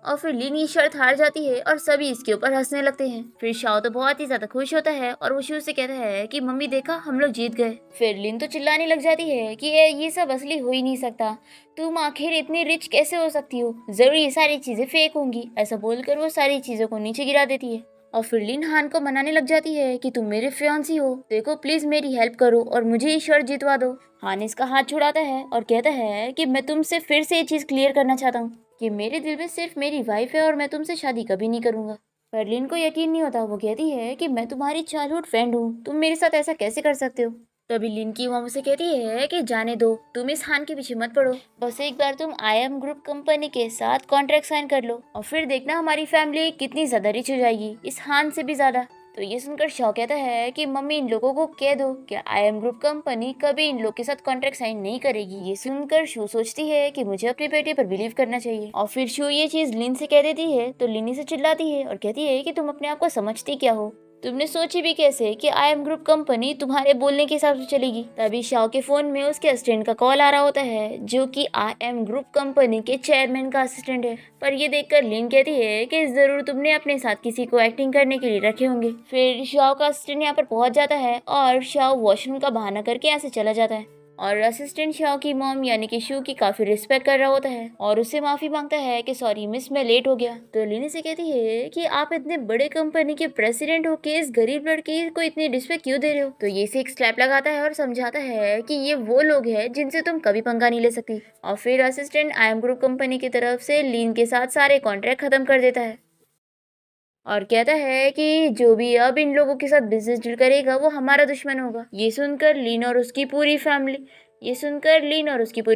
और फिर लिन ये शर्त हार जाती है और सभी इसके ऊपर हंसने लगते हैं। फिर शाओ तो बहुत ही ज्यादा खुश होता है और वो शू से कहता है कि मम्मी देखा हम लोग जीत गए। फिर लिन तो चिल्लाने लग जाती है कि ये सब असली हो ही नहीं सकता, तुम आखिर इतनी रिच कैसे हो सकती हो, जरूर ये सारी चीजें फेक होंगी। ऐसा बोलकर वो सारी चीजों को नीचे गिरा देती है और फिर लिन हान को मनाने लग जाती है कि तुम मेरे फियांसी हो, देखो प्लीज मेरी हेल्प करो और मुझे ये शर्ट जीतवा दो। हान इसका हाथ छुड़ाता है और कहता है कि मैं तुमसे फिर से ये चीज क्लियर करना चाहता हूँ कि मेरे दिल में सिर्फ मेरी वाइफ है और मैं तुमसे शादी कभी नहीं करूंगा। पर लिन को यकीन नहीं होता। वो कहती है कि मैं तुम्हारी चाइल्डहुड फ्रेंड हूँ, तुम मेरे साथ ऐसा कैसे कर सकते हो। तभी लिन की मॉम उसे कहती है कि जाने दो, तुम इस हान के पीछे मत पड़ो, बस एक बार तुम IM ग्रुप कंपनी के साथ कॉन्ट्रैक्ट साइन कर लो और फिर देखना हमारी फैमिली कितनी ज्यादा रिच हो जाएगी, इस हान से भी ज्यादा। तो ये सुनकर शॉ कहता है कि मम्मी इन लोगों को कह दो कि IM ग्रुप कंपनी कभी इन लोग के साथ कॉन्ट्रैक्ट साइन नहीं करेगी। ये सुनकर शू सोचती है कि मुझे अपने बेटे पर बिलीव करना चाहिए और फिर शू ये चीज लिन से कह देती है तो लिन से चिल्लाती है और कहती है कि तुम अपने आप को समझती क्या हो, तुमने सोची भी कैसे कि IM ग्रुप कंपनी तुम्हारे बोलने के हिसाब से चलेगी। तभी शाओ के फोन में उसके असिस्टेंट का कॉल आ रहा होता है जो कि IM ग्रुप कंपनी के चेयरमैन का असिस्टेंट है। पर ये देखकर लिन कहती है कि जरूर तुमने अपने साथ किसी को एक्टिंग करने के लिए रखे होंगे। फिर शाओ का असिस्टेंट यहाँ पर पहुंच जाता है और शाओ वॉशरूम का बहाना करके यहाँ से चला जाता है और असिस्टेंट शाओ की मॉम यानी कि शू की काफी रिस्पेक्ट कर रहा होता है और उससे माफी मांगता है कि सॉरी मिस मैं लेट हो गया। तो लिनी से कहती है कि आप इतने बड़े कंपनी के प्रेसिडेंट हो के इस गरीब लड़की को इतनी रिस्पेक्ट क्यों दे रहे हो। तो ये से एक स्लैप लगाता है और समझाता है कि ये वो लोग हैं जिनसे तुम कभी पंगा नहीं ले सकती। और फिर असिस्टेंट IM ग्रुप कंपनी की तरफ से लिन के साथ सारे कॉन्ट्रैक्ट खत्म कर देता है और कहता है कि जो भी अब इन लोगों के साथ बिजनेस डील करेगा वो हमारा दुश्मन होगा। ये सुनकर लिन और उसकी पूरी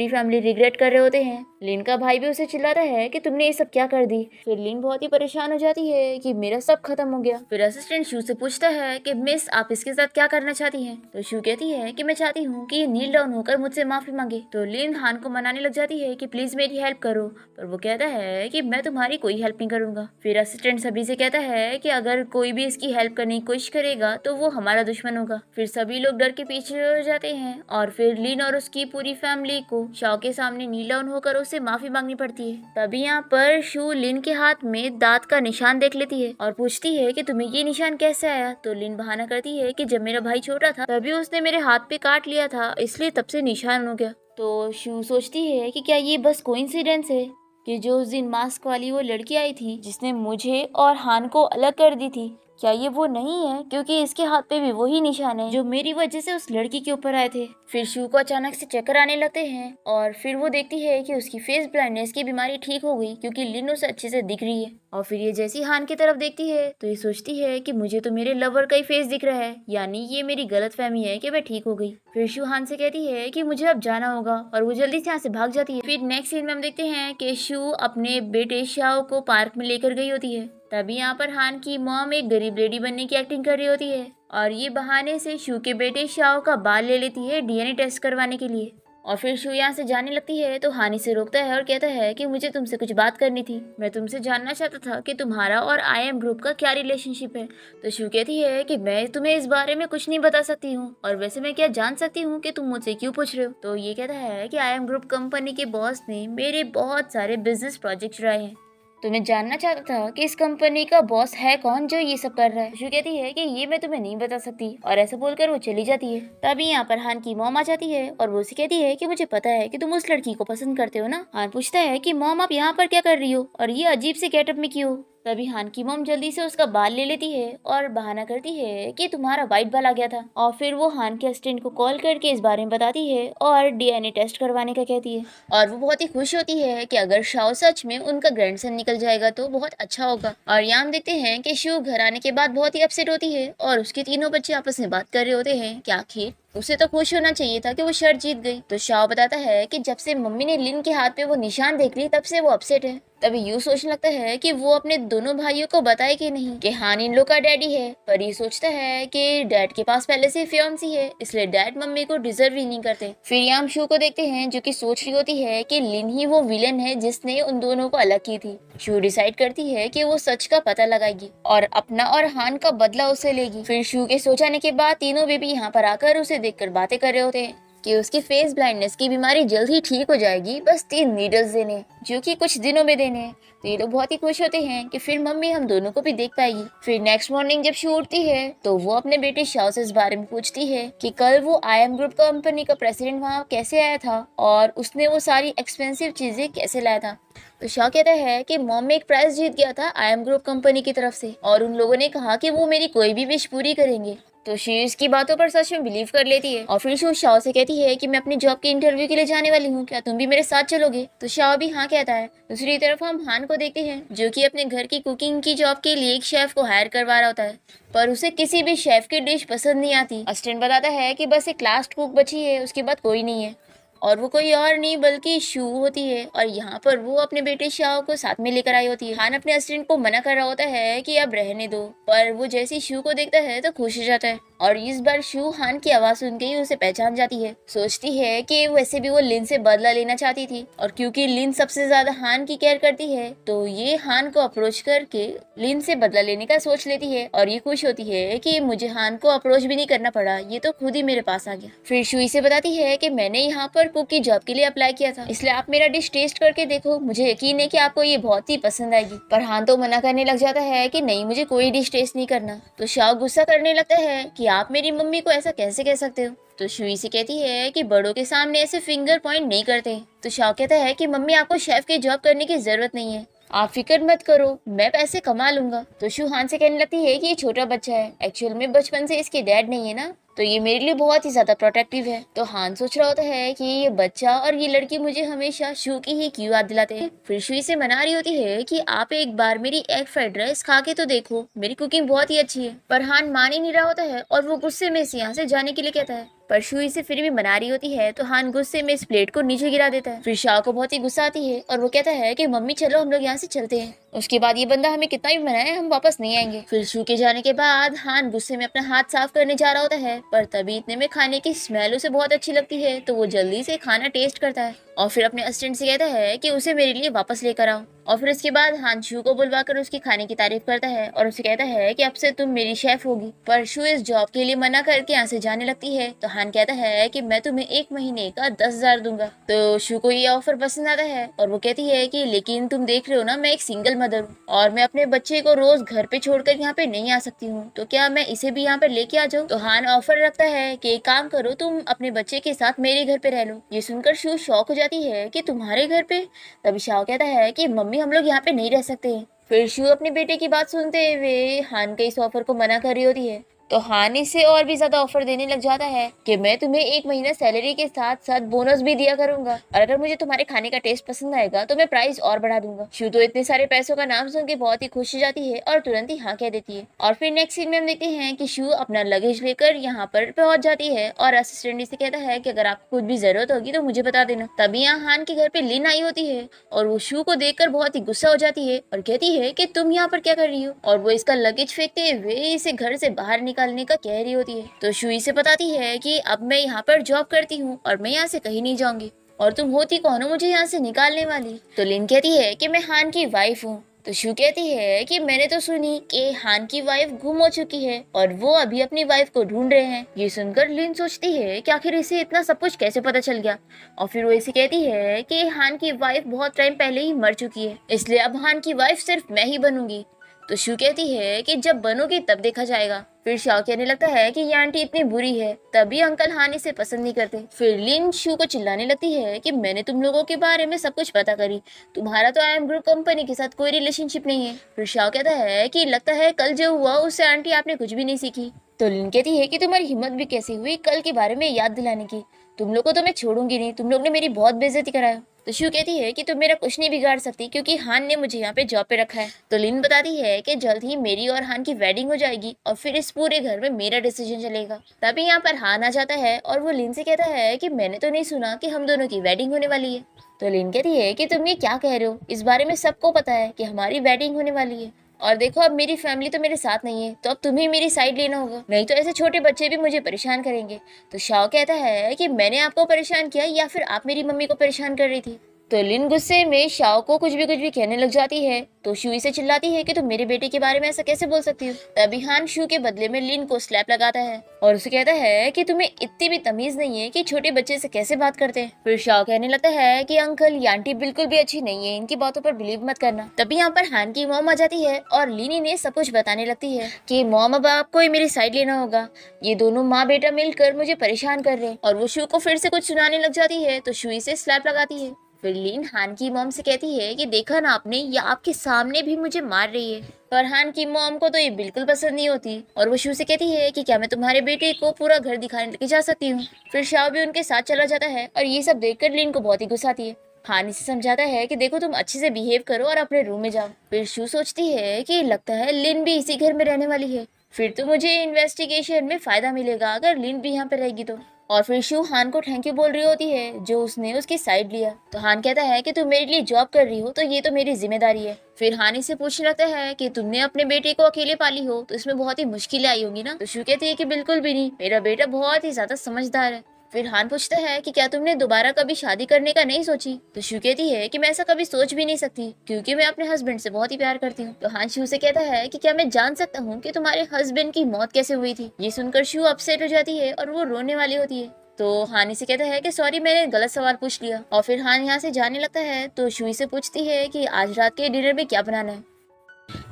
फैमिली रिग्रेट कर रहे होते हैं। लिन का भाई भी उसे चिल्लाता है कि तुमने ये सब क्या कर दी। फिर लिन बहुत ही परेशान हो जाती है कि मेरा सब खत्म हो गया। फिर असिस्टेंट शू से पूछता है कि मिस आप इसके साथ क्या करना चाहती हैं। तो शू कहती है कि मैं चाहती हूँ कि ये नील डाउन होकर मुझसे माफी मांगे। तो लिन हान को मनाने लग जाती है कि प्लीज मेरी हेल्प करो, पर वो कहता है कि मैं तुम्हारी कोई हेल्प नहीं करूंगा। फिर असिस्टेंट सभी से कहता है कि अगर कोई भी इसकी हेल्प करने की कोशिश करेगा तो वो हमारा दुश्मन होगा। फिर सभी लोग डर के पीछे हो जाते हैं और फिर लिन और उसकी पूरी फैमिली को शाओ के सामने नील डाउन होकर उससे माफी मांगनी पड़ती है। तभी यहाँ पर शू लिन के हाथ में दांत का निशान देख लेती है और पूछती है कि तुम्हें ये निशान कैसे आया। तो लिन बहाना करती है कि जब मेरा भाई छोटा था तभी उसने मेरे हाथ पे काट लिया था, इसलिए तब से निशान हो गया। तो शू सोचती है कि क्या ये बस कोइंसिडेंस है कि जो उस दिन मास्क वाली वो लड़की आई थी जिसने मुझे और हान को अलग कर दी थी, क्या ये वो नहीं है, क्योंकि इसके हाथ पे भी वही निशान है जो मेरी वजह से उस लड़की के ऊपर आए थे। फिर शू को अचानक से चक्कर आने लगते हैं और फिर वो देखती है कि उसकी फेस ब्लाइंडनेस की बीमारी ठीक हो गई क्योंकि लिन उसे अच्छे से दिख रही है। और फिर ये जैसी हान की तरफ देखती है तो ये सोचती है कि मुझे तो मेरे लवर का ही फेस दिख रहा है, यानी ये मेरी गलतफहमी है कि मैं ठीक हो गई। फिर शू हान से कहती है कि मुझे अब जाना होगा और वो जल्दी से यहाँ से भाग जाती है। फिर नेक्स्ट सीन में हम देखते हैं कि शू अपने बेटे शाओ को पार्क में लेकर गई होती है। तभी यहाँ पर हान की मॉम एक गरीब लेडी बनने की एक्टिंग कर रही होती है और ये बहाने से शू के बेटे शाओ का बाल ले लेती है DNA टेस्ट करवाने के लिए। और फिर शू यहाँ से जाने लगती है तो हानी से रोकता है और कहता है कि मुझे तुमसे कुछ बात करनी थी, मैं तुमसे जानना चाहता था कि तुम्हारा और IM ग्रुप का क्या रिलेशनशिप है। तो शू कहती है कि मैं तुम्हें इस बारे में कुछ नहीं बता सकती हूँ और वैसे मैं क्या जान सकती हूँ कि तुम मुझसे क्यों पूछ रहे हो। तो ये कहता है कि IM ग्रुप कंपनी के बॉस ने मेरे बहुत सारे बिजनेस प्रोजेक्ट चुराए हैं, तो मैं जानना चाहता था कि इस कंपनी का बॉस है कौन जो ये सब कर रहा है। शू कहती है कि ये मैं तुम्हें नहीं बता सकती और ऐसा बोलकर वो चली जाती है। तभी यहाँ पर हान की मॉम आ जाती है और वो उसे कहती है कि मुझे पता है कि तुम उस लड़की को पसंद करते हो ना। हान पूछता है कि मॉम आप यहाँ पर क्या कर रही हो और ये अजीब से गेटअप में क्यों। तभी हान की मॉम जल्दी से उसका बाल ले लेती है और बहाना करती है कि तुम्हारा वाइट बाल आ गया था और फिर वो हान के असिस्टेंट को कॉल करके इस बारे में बताती है और DNA टेस्ट करवाने का कहती है। और वो बहुत ही खुश होती है कि अगर शाओ सच में उनका ग्रैंडसन निकल जाएगा तो बहुत अच्छा होगा। और यहाँ हम देखते हैं कि शू घर आने के बाद बहुत ही अपसेट होती है और उसके तीनों बच्चे आपस में बात कर रहे होते हैं कि आखिर उसे तो खुश होना चाहिए था कि वो शर्ट जीत गई। तो शाओ बताता है कि जब से मम्मी ने लिन के हाथ पे वो निशान देख ली तब से वो अपसेट है। तभी यूं सोचने लगता है कि वो अपने दोनों भाइयों को बताए कि नहीं कि हान इन लोग का डैडी है, पर ये सोचता है कि डैड के पास पहले से फियांसी है इसलिए डैड मम्मी को डिजर्व ही नहीं करते। फिर यहाँ हम शू को देखते हैं जो कि सोच रही होती है कि लिन ही वो विलन है जिसने उन दोनों को अलग की थी। शू डिसाइड करती है कि वो सच का पता लगाएगी और अपना और हान का बदला उससे लेगी। फिर शू के सो जाने के बाद तीनों बेबी यहाँ पर आकर उसे देखकर बातें कर रहे होते हैं कि उसकी फेस ब्लाइंडनेस की बीमारी जल्द ही ठीक हो जाएगी, बस 3 नीडल्स देने जो कि कुछ दिनों में देने हैं। तो ये लोग बहुत ही खुश होते हैं कि फिर मम्मी हम दोनों को भी देख पाएगी। फिर नेक्स्ट मॉर्निंग जब शू उठती है तो वो अपने बेटे शाओ से इस बारे में पूछती है कि कल वो IM ग्रुप कंपनी का प्रेसिडेंट वहाँ कैसे आया था और उसने वो सारी एक्सपेंसिव चीजें कैसे लाया था। तो शाह कहता है कि मॉम में एक प्राइज जीत गया था आई एम ग्रुप कंपनी की तरफ से और उन लोगों ने कहा कि वो मेरी कोई भी विश पूरी करेंगे। तो शी इसकी बातों पर सच में बिलीव कर लेती है और फिर शू शाह से कहती है कि मैं अपनी जॉब के इंटरव्यू के लिए जाने वाली हूँ, क्या तुम भी मेरे साथ चलोगे? तो शाह भी हाँ कहता है। दूसरी तरफ हम हान को देखते हैं जो कि अपने घर की कुकिंग की जॉब के लिए एक शेफ को हायर करवा रहा होता है, पर उसे किसी भी शेफ की डिश पसंद नहीं आती। असिस्टेंट बताता है कि बस एक लास्ट कुक बची है, उसके बाद कोई नहीं है और वो कोई और नहीं बल्कि शू होती है और यहाँ पर वो अपने बेटे शाह को साथ में लेकर आई होती है। हान अपने असिस्टेंट को मना कर रहा होता है कि अब रहने दो, पर वो जैसे ही शू को देखता है तो खुश हो जाता है और इस बार शू हान की आवाज सुन के ही उसे पहचान जाती है। सोचती है कि वैसे भी वो लिन से बदला लेना चाहती थी और क्योंकि लिन सबसे ज्यादा हान की केयर करती है तो ये हान को अप्रोच करके लिन से बदला लेने का सोच लेती है और ये खुश होती है कि मुझे हान को अप्रोच भी नहीं करना पड़ा, ये तो खुद ही मेरे पास आ गया। फिर शू इसे बताती है कि मैंने यहाँ पर कुक की जॉब के लिए अप्लाई किया था, इसलिए आप मेरा डिश टेस्ट करके देखो, मुझे यकीन है कि आपको ये बहुत ही पसंद आएगी। पर हान तो मना करने लग जाता है कि नहीं, मुझे कोई डिश टेस्ट नहीं करना। तो शाह गुस्सा करने लगता है कि आप मेरी मम्मी को ऐसा कैसे कह सकते हो। तो शुई से कहती है कि बड़ों के सामने ऐसे फिंगर पॉइंट नहीं करते। तो शाह कहता है कि मम्मी आपको शेफ की जॉब करने की जरूरत नहीं है, आप फिक्र मत करो, मैं पैसे कमा लूंगा। तो शू हान से कहने लगती है कि ये छोटा बच्चा है, एक्चुअल में बचपन से इसके डैड नहीं है ना, तो ये मेरे लिए बहुत ही ज्यादा प्रोटेक्टिव है। तो हान सोच रहा होता है कि ये बच्चा और ये लड़की मुझे हमेशा शू की ही क्यों याद दिलाते हैं। फिर शू इसे मना रही होती है कि आप एक बार मेरी एग फ्राइड राइस खा के तो देखो, मेरी कुकिंग बहुत ही अच्छी है। पर हान मान ही नहीं रहा होता है और वो गुस्से में से यहाँ से जाने के लिए कहता है, पर शू इसे फिर भी मना रही होती है तो हान गुस्से में इस प्लेट को नीचे गिरा देता है। फिर शाह को बहुत ही गुस्सा आती है और वो कहता है कि मम्मी चलो हम लोग यहाँ से चलते हैं, उसके बाद ये बंदा हमें कितना भी मनाए हम वापस नहीं आएंगे। फिर शू के जाने के बाद हान गुस्से में अपना हाथ साफ करने जा रहा होता है, पर तभी इतने में खाने की स्मेल उसे बहुत अच्छी लगती है तो वो जल्दी से खाना टेस्ट करता है और फिर अपने असिस्टेंट से कहता है कि उसे मेरे लिए वापस लेकर आओ। और फिर इसके बाद हान शू को बुलवाकर उसकी खाने की तारीफ करता है और उसे कहता है कि अब से तुम मेरी शेफ होगी। पर शू इस जॉब के लिए मना करके यहाँ से जाने लगती है तो हान कहता है कि मैं तुम्हें 1 महीने का 10,000 दूंगा। तो शू को ये ऑफर पसंद आता है और वो कहती है कि लेकिन तुम देख रहे हो ना, मैं एक सिंगल मदर हूँ और मैं अपने बच्चे को रोज घर पे छोड़कर यहाँ पे नहीं आ सकती हूँ, तो क्या मैं इसे भी यहाँ पे लेके आ जाऊँ? तो हान ऑफर रखता है कि एक काम करो, तुम अपने बच्चे के साथ मेरे घर पे रह लो। ये सुनकर शू शॉक हो जाती है कि तुम्हारे घर पे? तभी शाह कहता है कि मम्मी हम लोग यहाँ पे नहीं रह सकते। फिर शू अपने बेटे की बात सुनते हुए हान के इस ऑफर को मना कर रही होती है तो हान इसे और भी ज्यादा ऑफर देने लग जाता है कि मैं तुम्हें 1 महीना सैलरी के साथ साथ बोनस भी दिया करूंगा और अगर मुझे तुम्हारे खाने का टेस्ट पसंद आएगा तो मैं प्राइस और बढ़ा दूंगा। शू तो इतने सारे पैसों का नाम सुन के बहुत ही खुश हो जाती है और तुरंत ही हाँ कह देती है। और फिर नेक्स्ट सीन में हम देखते हैं कि शू अपना लगेज लेकर यहाँ पर पहुंच जाती है और असिस्टेंट से कहता है कि अगर आपको कुछ भी जरूरत होगी तो मुझे बता देना। तभी यहाँ हान के घर पे लिन आई होती है और वो शू को देखकर बहुत ही गुस्सा हो जाती है और कहती है कि तुम यहाँ पर क्या कर रही हो, और वो इसका लगेज फेंकते हुए इसे घर से बाहर निकालने का कह रही होती है। तो शू इसे बताती है कि अब मैं यहाँ पर जॉब करती हूँ और मैं यहाँ से कहीं नहीं जाऊंगी और तुम होती कौन हो मुझे यहाँ से निकालने वाली। तो लिन कहती है कि मैं हान की वाइफ हूँ। तो शू कहती है कि मैंने तो सुनी कि हान की वाइफ गुम हो चुकी है और वो अभी अपनी वाइफ को ढूंढ रहे हैं। ये सुनकर लिन सोचती है कि आखिर इसे इतना सब कुछ कैसे पता चल गया और फिर वो इसे कहती है कि हान की वाइफ बहुत टाइम पहले ही मर चुकी है, इसलिए अब हान की वाइफ सिर्फ मैं ही बनूंगी। तो शू कहती है कि जब बनोगी तब देखा जाएगा। फिर शाह कहने लगता है कि ये आंटी इतनी बुरी है, तभी अंकल हान इसे पसंद नहीं करते। फिर लिन शू को चिल्लाने लगती है कि मैंने तुम लोगों के बारे में सब कुछ पता करी, तुम्हारा तो आई एम ग्रुप कंपनी के साथ कोई रिलेशनशिप नहीं है। फिर शाह कहता है कि लगता है कल जो हुआ उससे आंटी आपने कुछ भी नहीं सीखी। तो लिन कहती है कि तुम्हारी हिम्मत भी कैसे हुई कल के बारे में याद दिलाने की, तुम लोग को तो मैं छोड़ूंगी नहीं, तुम लोग ने मेरी बहुत बेइज्जती कराया। तो शू कहती है कि तुम मेरा कुछ नहीं बिगाड़ सकती क्योंकि हान ने मुझे यहाँ पे जॉब पे रखा है। तो लिन बताती है कि जल्द ही मेरी और हान की वेडिंग हो जाएगी और फिर इस पूरे घर में मेरा डिसीजन चलेगा। तभी यहाँ पर हान आ जाता है और वो लिन से कहता है कि मैंने तो नहीं सुना कि हम दोनों की वेडिंग होने वाली है। तो लिन कहती है कि तुम ये क्या कह रहे हो, इस बारे में सबको पता है कि हमारी वेडिंग होने वाली है और देखो अब मेरी फैमिली तो मेरे साथ नहीं है, तो अब तुम्हें मेरी साइड लेना होगा, नहीं तो ऐसे छोटे बच्चे भी मुझे परेशान करेंगे। तो शाह कहता है कि मैंने आपको परेशान किया या फिर आप मेरी मम्मी को परेशान कर रही थी। तो लिन गुस्से में शाह को कुछ भी कहने लग जाती है तो शू से चिल्लाती है कि तुम मेरे बेटे के बारे में ऐसा कैसे बोल सकती हो। तभी हान शू के बदले में लिन को स्लैप लगाता है और उसे कहता है कि तुम्हें इतनी भी तमीज नहीं है कि छोटे बच्चे से कैसे बात करते हैं। फिर शाह कहने लगता है कि अंकल ये आंटी बिल्कुल भी अच्छी नहीं है, इनकी बातों पर बिलीव मत करना। तभी यहाँ पर हान की मॉम आ जाती है और लिन इन्हें सब कुछ बताने लगती है कि मॉम अब आपको मेरी साइड लेना होगा, ये दोनों माँ बेटा मिलकर मुझे परेशान कर रहे हैं। और वो शू को फिर से कुछ सुनाने लग जाती है तो शू इसे स्लैप लगाती है। फिर लिन हान की मॉम से कहती है कि देखा ना आपने, ये आपके सामने भी मुझे मार रही है। पर हान की मॉम को तो ये बिल्कुल पसंद नहीं होती और वो शू से कहती है कि क्या मैं तुम्हारे बेटे को पूरा घर दिखाने लेके जा सकती हूँ। फिर शाओ भी उनके साथ चला जाता है और ये सब देखकर लिन को बहुत ही गुस्सा आती है। हान इसे समझाता है कि देखो तुम अच्छे से बिहेव करो और अपने रूम में जाओ। फिर शू सोचती है कि लगता है लिन भी इसी घर में रहने वाली है, फिर तो मुझे इन्वेस्टिगेशन में फायदा मिलेगा अगर लिन भी यहाँ पे रहेगी तो। और फिर शू हान को थैंक यू बोल रही होती है जो उसने उसकी साइड लिया। तो हान कहता है कि तुम मेरे लिए जॉब कर रही हो तो ये तो मेरी जिम्मेदारी है। फिर हान इसे पूछने लगता है कि तुमने अपने बेटे को अकेले पाली हो तो इसमें बहुत ही मुश्किलें आई होंगी ना। तो शू कहती है कि बिल्कुल भी नहीं, मेरा बेटा बहुत ही ज्यादा समझदार है। फिर हान पूछता है कि क्या तुमने दोबारा कभी शादी करने का नहीं सोची। तो शू कहती है कि मैं ऐसा कभी सोच भी नहीं सकती क्योंकि मैं अपने हस्बैंड से बहुत ही प्यार करती हूँ। तो हान शू से कहता है कि क्या मैं जान सकता हूँ कि तुम्हारे हस्बैंड की मौत कैसे हुई थी। ये सुनकर शू अपसेट हो जाती है और वो रोने वाली होती है। तो हान इसे कहता है कि सॉरी मैंने गलत सवाल पूछ लिया। और फिर हान यहाँ से जाने लगता है तो शू से पूछती है कि आज रात के डिनर में क्या बनाना है।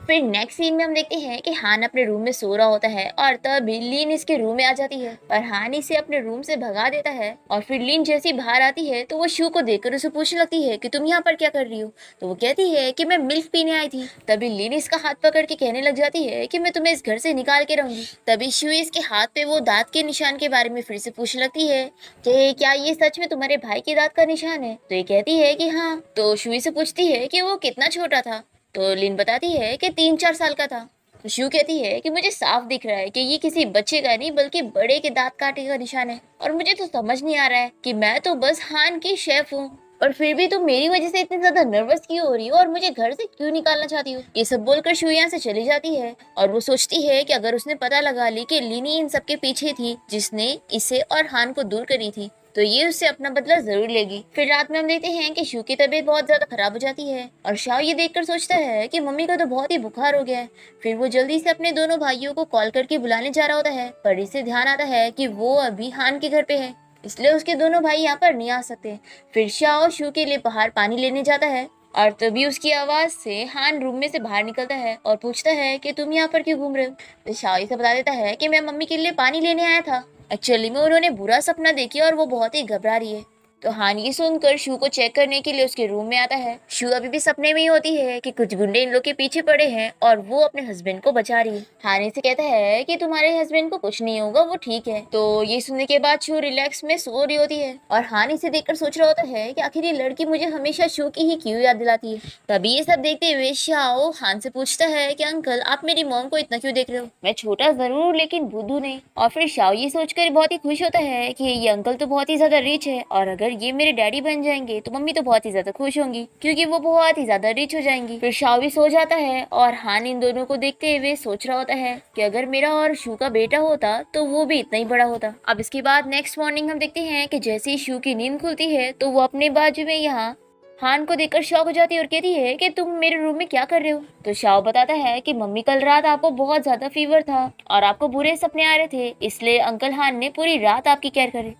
फिर नेक्स्ट सीन में हम देखते हैं कि हान अपने रूम में सो रहा होता है और तभी लीन इसके रूम में आ जाती है और हान इसे अपने रूम से भगा देता है। और फिर लीन जैसी बाहर आती है तो वो शू को देखकर उसे पूछने लगती है कि तुम यहाँ पर क्या कर रही हो। तो वो कहती है कि मैं मिल्क पीने आई थी। तभी लीन इसका हाथ पकड़ के कहने लग जाती है कि मैं तुम्हें इस घर से निकाल के रहूंगी। तभी शू इसके हाथ पे वो दांत के निशान के बारे में फिर से पूछने लगती है कि क्या ये सच में तुम्हारे भाई के दांत का निशान है। तो ये कहती है कि हाँ। तो शू इसे पूछती है कि वो कितना छोटा था। तो लिन बताती है कि 3-4 साल का था। तो शू कहती है कि मुझे साफ दिख रहा है कि ये किसी बच्चे का नहीं बल्कि बड़े के दांत काटे का निशान है और मुझे तो समझ नहीं आ रहा है कि मैं तो बस हान की शेफ हूँ और फिर भी तुम मेरी वजह से इतनी ज्यादा नर्वस क्यों हो रही हो और मुझे घर से क्यों निकालना चाहती हो। ये सब बोलकर शू यहाँ से चली जाती है और वो सोचती है कि अगर उसने पता लगा ली कि लिन इन सबके पीछे थी जिसने इसे और हान को दूर करी थी तो ये उससे अपना बदला जरूर लेगी। फिर रात में हम देखते हैं कि शू की तबीयत बहुत ज्यादा खराब हो जाती है और शाओ ये देखकर सोचता है कि मम्मी का तो बहुत ही बुखार हो गया है। फिर वो जल्दी से अपने दोनों भाइयों को कॉल करके बुलाने जा रहा होता है पर इसे ध्यान आता है कि वो अभी हान के घर पे है इसलिए उसके दोनों भाई यहाँ पर नहीं आ सकते। फिर शाओ शू के लिए बाहर पानी लेने जाता है और तभी उसकी आवाज से हान रूम में से बाहर निकलता है और पूछता है कि तुम यहाँ पर क्यों घूम रहे हो। तो शाओ इसे बता देता है कि मैं मम्मी के लिए पानी लेने आया था। एक्चुअली में उन्होंने बुरा सपना देखी और वो बहुत ही घबरा रही है। तो हान ये सुनकर शू को चेक करने के लिए उसके रूम में आता है। शू अभी भी सपने में ही होती है कि कुछ गुंडे इन लोग के पीछे पड़े हैं और वो अपने हस्बैंड को बचा रही है। हान से कहता है कि तुम्हारे हस्बैंड को कुछ नहीं होगा, वो ठीक है। तो ये सुनने के बाद शू रिलैक्स में सो रही होती है और हान इसे देखकर सोच रहा होता है कि आखिर ये लड़की मुझे हमेशा शू की ही क्यों याद दिलाती है। तभी ये सब देखते हुए शाओ हान से पूछता है कि अंकल आप मेरी मॉम को इतना क्यों देख रहे हो, मैं छोटा जरूर लेकिन बुद्धू नहीं। और फिर शाओ ये सोचकर बहुत ही खुश होता है कि ये अंकल तो बहुत ही ज्यादा रिच है और अगर ये मेरे डैडी बन जाएंगे तो मम्मी तो बहुत ही ज्यादा खुश होंगी क्योंकि वो बहुत ही ज्यादा रिच हो जाएंगी। फिर शाओ भी सो जाता है और हान इन दोनों को देखते हुए सोच रहा होता है कि अगर मेरा और शू का बेटा होता तो वो भी इतना ही बड़ा होता। अब इसके बाद नेक्स्ट मॉर्निंग हम देखते हैं कि जैसे ही शू की नींद खुलती है तो वो अपने बाजू में यहाँ हान को देखकर शॉक हो जाती है और कहती है कि तुम मेरे रूम में क्या कर रहे हो। तो शाओ बताता है कि मम्मी कल रात आपको बहुत ज्यादा फीवर था और आपको बुरे सपने आ रहे थे इसलिए अंकल हान ने पूरी रात आपकी केयर करी।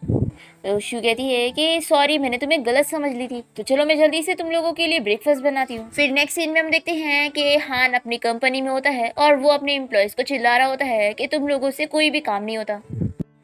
तो शू कहती है कि सॉरी मैंने तुम्हें गलत समझ ली थी, तो चलो मैं जल्दी से तुम लोगों के लिए ब्रेकफास्ट बनाती हूँ। फिर नेक्स्ट सीन में हम देखते हैं कि हान अपनी कंपनी में होता है और वो अपने एम्प्लॉयज को चिल्ला रहा होता है कि तुम लोगों से कोई भी काम नहीं होता।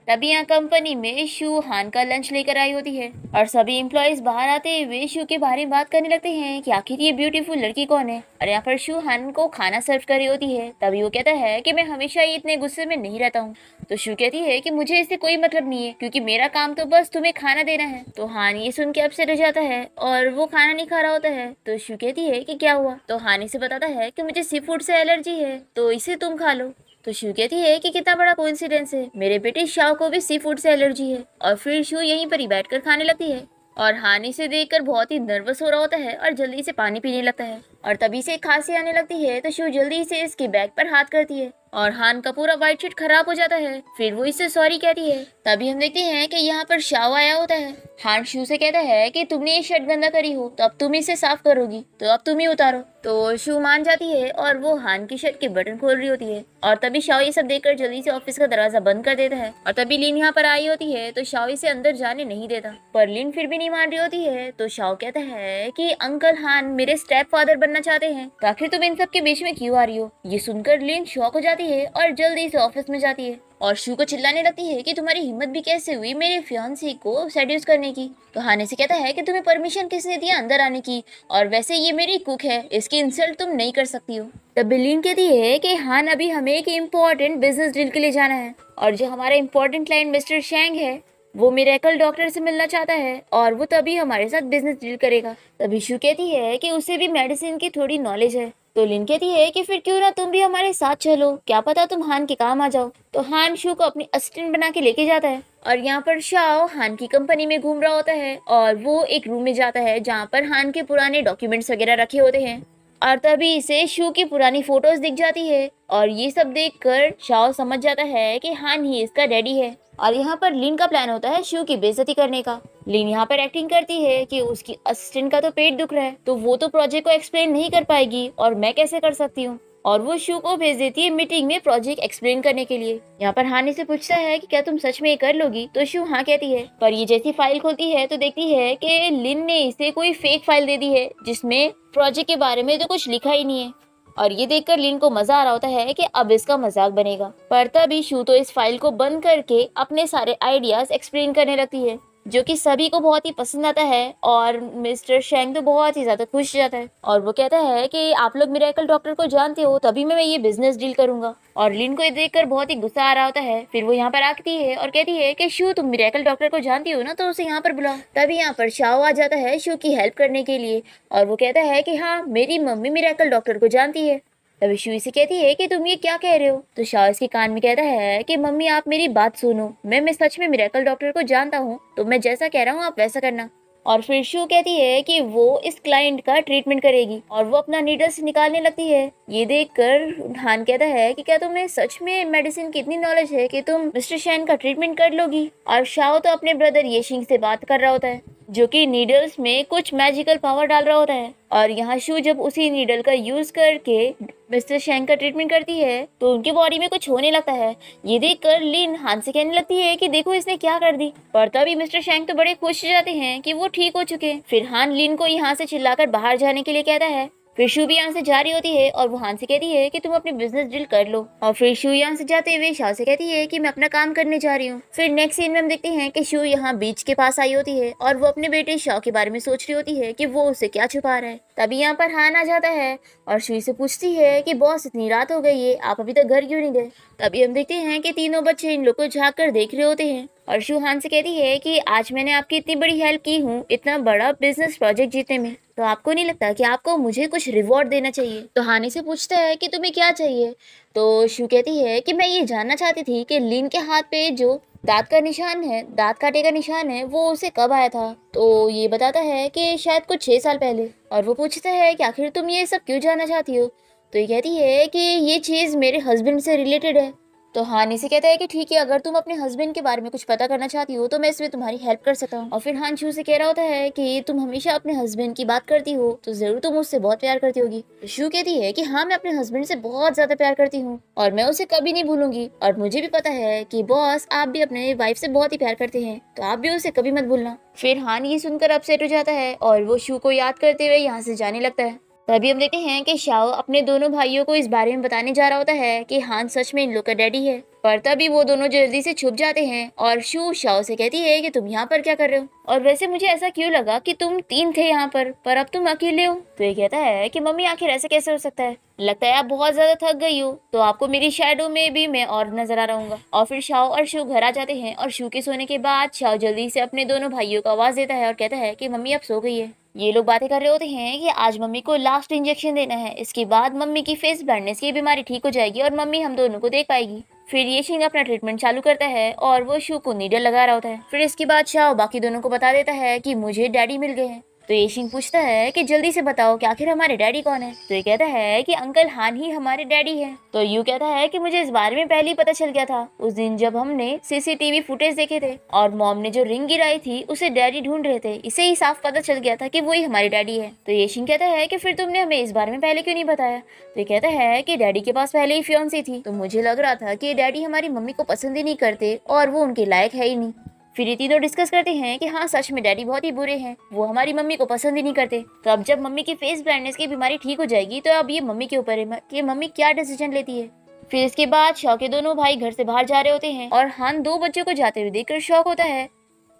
तभी यहाँ कंपनी में शू हान का लंच लेकर आई होती है और सभी एम्प्लॉयज बाहर आते हुए शू के बारे में बात करने लगते हैं कि आखिर ये ब्यूटीफुल लड़की कौन है। और यहाँ पर शू हान को खाना सर्व कर रही होती है। तभी वो कहता है कि मैं हमेशा ही इतने गुस्से में नहीं रहता हूँ। तो शू कहती है कि मुझे इससे कोई मतलब नहीं है क्योंकि मेरा काम तो बस तुम्हें खाना देना है। तो हान ये सुन के अपसेट हो जाता है और वो खाना नहीं खा रहा होता है। तो शू कहती है कि क्या हुआ। तो हान इसे बताता है कि मुझे सी फूड से एलर्जी है तो इसे तुम खा लो। तो शू कहती है कि कितना बड़ा कोइंसिडेंस है, मेरे बेटे शाओ को भी सी फूड से एलर्जी है। और फिर शू यहीं पर ही बैठकर खाने लगती है और हान इसे देखकर बहुत ही नर्वस हो रहा होता है और जल्दी से पानी पीने लगता है। और तभी से खांसी आने लगती है तो शू जल्दी से इसके बैग पर हाथ करती है और हान का पूरा व्हाइट शर्ट खराब हो जाता है। फिर वो इससे सॉरी कहती है। तभी हम देखते हैं कि यहाँ पर शाओ आया होता है। हान शू से कहता है कि तुमने ये शर्ट गंदा करी हो तो अब तुम इसे साफ करोगी तो अब तुम ही उतारो। तो शू मान जाती है और वो हान की शर्ट के बटन खोल रही होती है और तभी शाओ ये सब देखकर जल्दी से ऑफिस का दरवाजा बंद कर देता है। और तभी लिन यहाँ पर आई होती है तो शाओ इसे अंदर जाने नहीं देता पर लिन फिर भी नहीं मान रही होती है। तो शाओ कहता है कि अंकल हान मेरे स्टेप फादर बनना चाहते हैं तो आखिर तुम इन सब के बीच में क्यों आ रही हो। ये सुनकर लिन शॉक हो जाती जाती है और जल्दी से ऑफिस में जाती है और शू को चिल्लाने लगती है कि तुम्हारी हिम्मत भी कैसे हुई मेरे फियांसी को सेड्यूस करने की। तो हान से कहता है कि तुम्हें परमिशन किसने दिया अंदर आने की, और वैसे ये मेरी कुक है, इसकी इंसल्ट तुम नहीं कर सकती हो। तब लिन कहती है कि हान अभी हमें एक इम्पोर्टेंट बिजनेस डील के लिए जाना है और जो हमारा इम्पोर्टेंट क्लाइंट मिस्टर शैंग है वो मिरेकल डॉक्टर से मिलना चाहता है और वो तभी हमारे साथ बिजनेस डील करेगा। तभी शू कहती है कि उसे भी मेडिसिन की थोड़ी नॉलेज है। तो लिन कहती है कि फिर क्यों ना तुम भी हमारे साथ चलो, क्या पता तुम हान के काम आ जाओ। तो हान शू को अपनी असिस्टेंट बना के लेके जाता है और यहाँ पर शाओ हान की कंपनी में घूम रहा होता है और वो एक रूम में जाता है जहाँ पर हान के पुराने डॉक्यूमेंट्स वगैरह रखे होते हैं और तभी इसे शू की पुरानी फोटोज दिख जाती है और ये सब देखकर शाओ समझ जाता है कि हान ही इसका डैडी है। और यहाँ पर लिन का प्लान होता है शू की बेइज्जती करने का। लिन यहाँ पर एक्टिंग करती है कि उसकी असिस्टेंट का तो पेट दुख रहा है तो वो तो प्रोजेक्ट को एक्सप्लेन नहीं कर पाएगी और मैं कैसे कर सकती हूँ, और वो शू को भेज देती है मीटिंग में प्रोजेक्ट एक्सप्लेन करने के लिए। यहाँ पर हानि से पूछता है कि क्या तुम सच में ये कर लोगी, तो शू हाँ कहती है। पर ये जैसी फाइल खोलती है तो देखती है कि लिन ने इसे कोई फेक फाइल दे दी है जिसमें प्रोजेक्ट के बारे में तो कुछ लिखा ही नहीं है। और ये देखकर लिन को मजा आ रहा होता है कि अब इसका मजाक बनेगा। पर तभी शू तो इस फाइल को बंद करके अपने सारे आइडियाज एक्सप्लेन करने लगती है जो कि सभी को बहुत ही पसंद आता है और मिस्टर शेंग तो बहुत ही ज्यादा खुश हो जाता है और वो कहता है कि आप लोग मिरेकल डॉक्टर को जानते हो तभी मैं ये बिजनेस डील करूंगा। और लिन को ये देखकर बहुत ही गुस्सा आ रहा होता है। फिर वो यहाँ पर आती है और कहती है कि शू तुम मिरेकल डॉक्टर को जानती हो ना, तो उसे यहाँ पर बुलाओ। तभी यहाँ पर शाओ आ जाता है शू की हेल्प करने के लिए और वो कहता है कि हाँ मेरी मम्मी मिरेकल डॉक्टर को जानती है। तभी शू से कहती है कि तुम ये क्या कह रहे हो, तो शाओ इसके कान में कहता है कि मम्मी आप मेरी बात सुनो, मैं सच में मिरेकल डॉक्टर को जानता हूँ तो मैं जैसा कह रहा हूँ आप वैसा करना। और फिर शू कहती है कि वो इस क्लाइंट का ट्रीटमेंट करेगी और वो अपना नीडल्स निकालने लगती है। ये देखकर हान कहता है कि क्या तुम्हें सच में मेडिसिन की इतनी नॉलेज है कि तुम मिस्टर शैन का ट्रीटमेंट कर लोगी। और शाओ तो अपने ब्रदर येशिंग से बात कर रहा होता है जो कि नीडल्स में कुछ मैजिकल पावर डाल रहा होता है। और यहाँ शू जब उसी नीडल का यूज करके मिस्टर शैंग का ट्रीटमेंट करती है तो उनके बॉडी में कुछ होने लगता है। ये देखकर लिन हान से कहने लगती है कि देखो इसने क्या कर दी। पर तभी मिस्टर शैंग तो बड़े खुश हो जाते हैं कि वो ठीक हो चुके हैं। फिर हान लिन को यहाँ से चिल्लाकर बाहर जाने के लिए कहता है। फिर शू भी यहाँ से जा रही होती है और वो हान से कहती है कि तुम अपनी बिजनेस डील कर लो। और फिर शू यहाँ से जाते हुए शाओ से कहती है कि मैं अपना काम करने जा रही हूँ। फिर नेक्स्ट सीन में हम देखते हैं कि शू यहाँ बीच के पास आई होती है और वो अपने बेटे शाओ के बारे में सोच रही होती है कि वो उसे क्या छुपा रहा है। तभी यहाँ पर हान आ जाता है और शू से पूछती है कि बॉस इतनी रात हो गई है, आप अभी तक घर क्यों नहीं गए। तभी हम देखते हैं कि तीनों बच्चे इन लोग को झाँक कर देख रहे होते हैं और शू हान से कहती है कि आज मैंने आपकी इतनी बड़ी हेल्प की हूँ इतना बड़ा बिजनेस प्रोजेक्ट जीतने में, तो आपको नहीं लगता कि आपको मुझे कुछ रिवॉर्ड देना चाहिए। तो हानि से पूछता है कि तुम्हें क्या चाहिए। तो शू कहती है कि मैं ये जानना चाहती थी कि लिन के हाथ पे जो दांत का निशान है, दांत काटे का निशान है, वो उसे कब आया था। तो ये बताता है कि शायद कुछ 6 साल पहले। और वो पूछता है कि आखिर तुम ये सब क्यों जानना चाहती हो। तो ये कहती है कि ये चीज़ मेरे हस्बैंड से रिलेटेड है। तो हान से कहता है कि ठीक है, अगर तुम अपने हस्बैंड के बारे में कुछ पता करना चाहती हो तो मैं इसमें तुम्हारी हेल्प कर सकता हूँ। और फिर हान शू से कह रहा होता है कि तुम हमेशा अपने हस्बैंड की बात करती हो तो जरूर तुम उससे बहुत प्यार करती होगी। तो शू कहती है कि हाँ मैं अपने हस्बैंड से बहुत ज्यादा प्यार करती हूँ और मैं उसे कभी नहीं भूलूंगी, और मुझे भी पता है कि बॉस आप भी अपने वाइफ से बहुत ही प्यार करते हैं तो आप भी उसे कभी मत भूलना। फिर हान ये सुनकर अपसेट हो जाता है और वो शू को याद करते हुए यहाँ से जाने लगता है। तभी हम देखते हैं कि शाओ अपने दोनों भाइयों को इस बारे में बताने जा रहा होता है कि हान सच में इन लोग का डैडी है। पर तभी वो दोनों जल्दी से छुप जाते हैं और शू शाओ से कहती है कि तुम यहाँ पर क्या कर रहे हो, और वैसे मुझे ऐसा क्यों लगा कि तुम 3 थे यहाँ पर अब तुम अकेले हो। तो ये कहता है कि मम्मी आखिर ऐसे कैसे हो सकता है, लगता है आप बहुत ज्यादा थक गई हो तो आपको मेरी शैडो में भी मैं और नजर आ रहूंगा। और फिर शाओ और शू घर आ जाते हैं और शू के सोने के बाद शाओ जल्दी से अपने दोनों भाइयों को आवाज देता है और कहता है कि मम्मी अब सो गई है। ये लोग बातें कर रहे होते हैं कि आज मम्मी को लास्ट इंजेक्शन देना है, इसके बाद मम्मी की फेस ब्लाइंडनेस की बीमारी ठीक हो जाएगी और मम्मी हम दोनों को देख पाएगी। फिर ये शिंग अपना ट्रीटमेंट चालू करता है और वो शू को नीडल लगा रहा होता है। फिर इसके बाद शाओ बाकी दोनों को बता देता है कि मुझे डैडी मिल गए हैं। तो ये शिंग पूछता है कि जल्दी से बताओ कि आखिर हमारे डैडी कौन है। तो ये कहता है कि अंकल हान ही हमारे डैडी हैं। तो यू कहता है कि मुझे इस बारे में पहले ही पता चल गया था उस दिन जब हमने सीसीटीवी फुटेज देखे थे और मॉम ने जो रिंग गिराई थी उसे डैडी ढूंढ रहे थे, इससे ही साफ पता चल गया था कि वही हमारे डैडी है। तो ये शिंग कहता है कि फिर तुमने हमें इस बारे में पहले क्यों नहीं बताया। तो ये कहता है कि डैडी के पास पहले ही फियांसी थी तो मुझे लग रहा था कि डैडी हमारी मम्मी को पसंद ही नहीं करते और वो उनके लायक है ही नहीं। फिर ये तीनों डिस्कस करते हैं कि हाँ सच में डैडी बहुत ही बुरे हैं, वो हमारी मम्मी को पसंद ही नहीं करते। तो अब जब मम्मी की फेस ब्लाइंडनेस की बीमारी ठीक हो जाएगी तो अब ये मम्मी के ऊपर है कि मम्मी क्या डिसीजन लेती है। फिर इसके बाद शॉ के दोनों भाई घर से बाहर जा रहे होते हैं और हान 2 बच्चों को जाते हुए देखकर शॉक होता है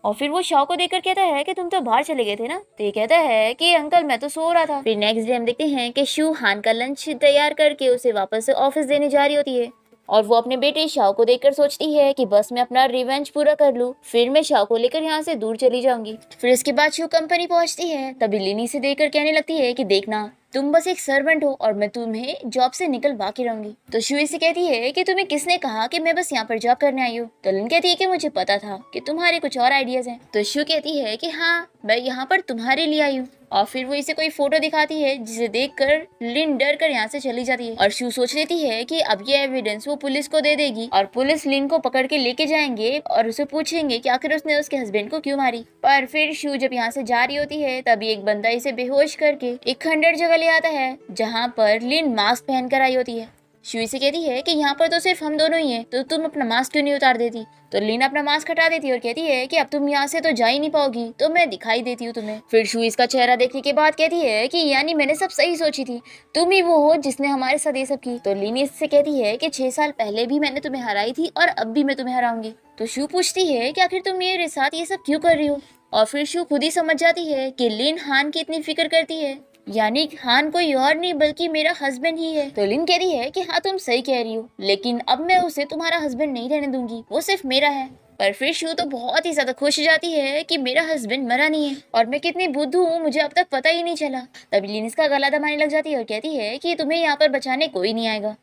और फिर वो शॉ को देखकर कहता है कि तुम तो बाहर चले गए थे ना। तो ये कहता है कि अंकल मैं तो सो रहा था। फिर नेक्स्ट डे हम देखते हैं कि शू हान का लंच तैयार करके उसे वापस से ऑफिस देने जा रही होती है और वो अपने बेटे शाओ को देखकर सोचती है कि बस मैं अपना रिवेंज पूरा कर लूं, फिर मैं शाओ को लेकर यहाँ से दूर चली जाऊंगी। फिर इसके बाद शू कंपनी पहुंचती है, तभी लिनी से देखकर कहने लगती है कि देखना तुम बस एक सर्वेंट हो और मैं तुम्हें जॉब से निकलवा के रहूंगी। तो शू इसे कहती है कि तुम्हें किसने कहा कि मैं बस यहाँ पर जॉब करने आई हूँ। तो लिन कहती है कि मुझे पता था कि तुम्हारे कुछ और आइडियाज हैं। तो शू कहती है कि हाँ मैं यहाँ पर तुम्हारे लिए आई हूँ और फिर वो इसे कोई फोटो दिखाती है जिसे देखकर लिन डर कर यहाँ से चली जाती है और शू सोच लेती है कि अब ये एविडेंस वो पुलिस को दे देगी और पुलिस लिन को पकड़ के लेके जाएंगे और उसे पूछेंगे कि आखिर उसने उसके हस्बैंड को क्यों मारी। पर फिर शू जब यहाँ से जा रही होती है तभी एक बंदा इसे बेहोश करके एक खंडर जगह ले आता है जहाँ पर लिन मास्क पहन कर आई होती है। शू इसे कहती है कि यहाँ पर तो सिर्फ हम दोनों ही हैं, तो तुम अपना मास्क क्यों नहीं उतार देती। तो लीन अपना मास्क हटा देती है और कहती है कि अब तुम यहाँ से तो जा ही नहीं पाओगी, तो मैं दिखाई देती हूँ तुम्हें। फिर शू इसका चेहरा देखने के बाद कहती है कि यानी मैंने सब सही सोची थी, तुम ही वो हो जिसने हमारे साथ ये सब की। तो लीन इससे कहती है कि 6 साल पहले भी मैंने तुम्हें हराई थी और अब भी मैं तुम्हें हराऊंगी। तो शू पूछती है कि आखिर तुम मेरे साथ ये सब क्यों कर रही हो। और फिर शू खुद ही समझ जाती है कि लिन हान की इतनी फिक्र करती है, यानी हान कोई और नहीं बल्कि मेरा हस्बैंड ही है। तो लिन कहती है कि हाँ तुम सही कह रही हो, लेकिन अब मैं उसे तुम्हारा हस्बैंड नहीं रहने दूंगी, वो सिर्फ मेरा है। पर फिर शू तो बहुत ही ज्यादा खुश हो जाती है कि मेरा हस्बैंड मरा नहीं है और मैं कितनी बुद्धू हूँ, मुझे अब तक पता ही नहीं चला। तभी लिन इसका गला दबाने लग जाती है और कहती है कि तुम्हें यहाँ पर बचाने कोई नहीं आएगा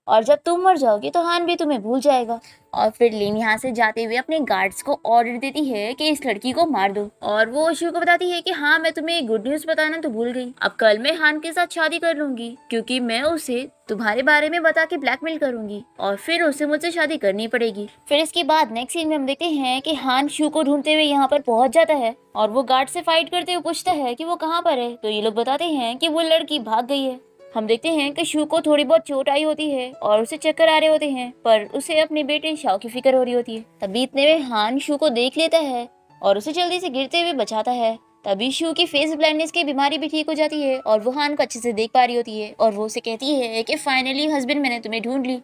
और जब तुम मर जाओगी तो हान भी तुम्हें भूल जाएगा। और फिर लिन यहाँ से जाते हुए अपने गार्ड्स को ऑर्डर देती है कि इस लड़की को मार दो और वो शू को बताती है कि हाँ मैं तुम्हें गुड न्यूज बताना तो भूल गई, अब कल मैं हान के साथ शादी कर लूंगी क्योंकि मैं उसे तुम्हारे बारे में बता के ब्लैकमेल करूंगी और फिर उसे मुझसे शादी करनी पड़ेगी। फिर इसके बाद नेक्स्ट सीन में हम देखते हैं कि हान शू को ढूंढते हुए यहाँ पर पहुंच जाता है और वो गार्ड से फाइट करते हुए पूछता है कि वो कहाँ पर है। तो ये लोग बताते हैं कि वो लड़की भाग गई है। हम देखते हैं कि शू को थोड़ी बहुत चोट आई होती है और उसे चक्कर आ रहे होते हैं, पर उसे अपने बेटे शाओ की फिक्र हो रही होती है। तभी इतने में हान शू को देख लेता है और उसे जल्दी से गिरते हुए बचाता है। तभी शू की फेस ब्लाइंडनेस की बीमारी भी ठीक हो जाती है और वो हान को अच्छे से देख पा रही होती है और वो उसे कहती है कि फाइनली हस्बैंड मैंने तुम्हें ढूंढ ली।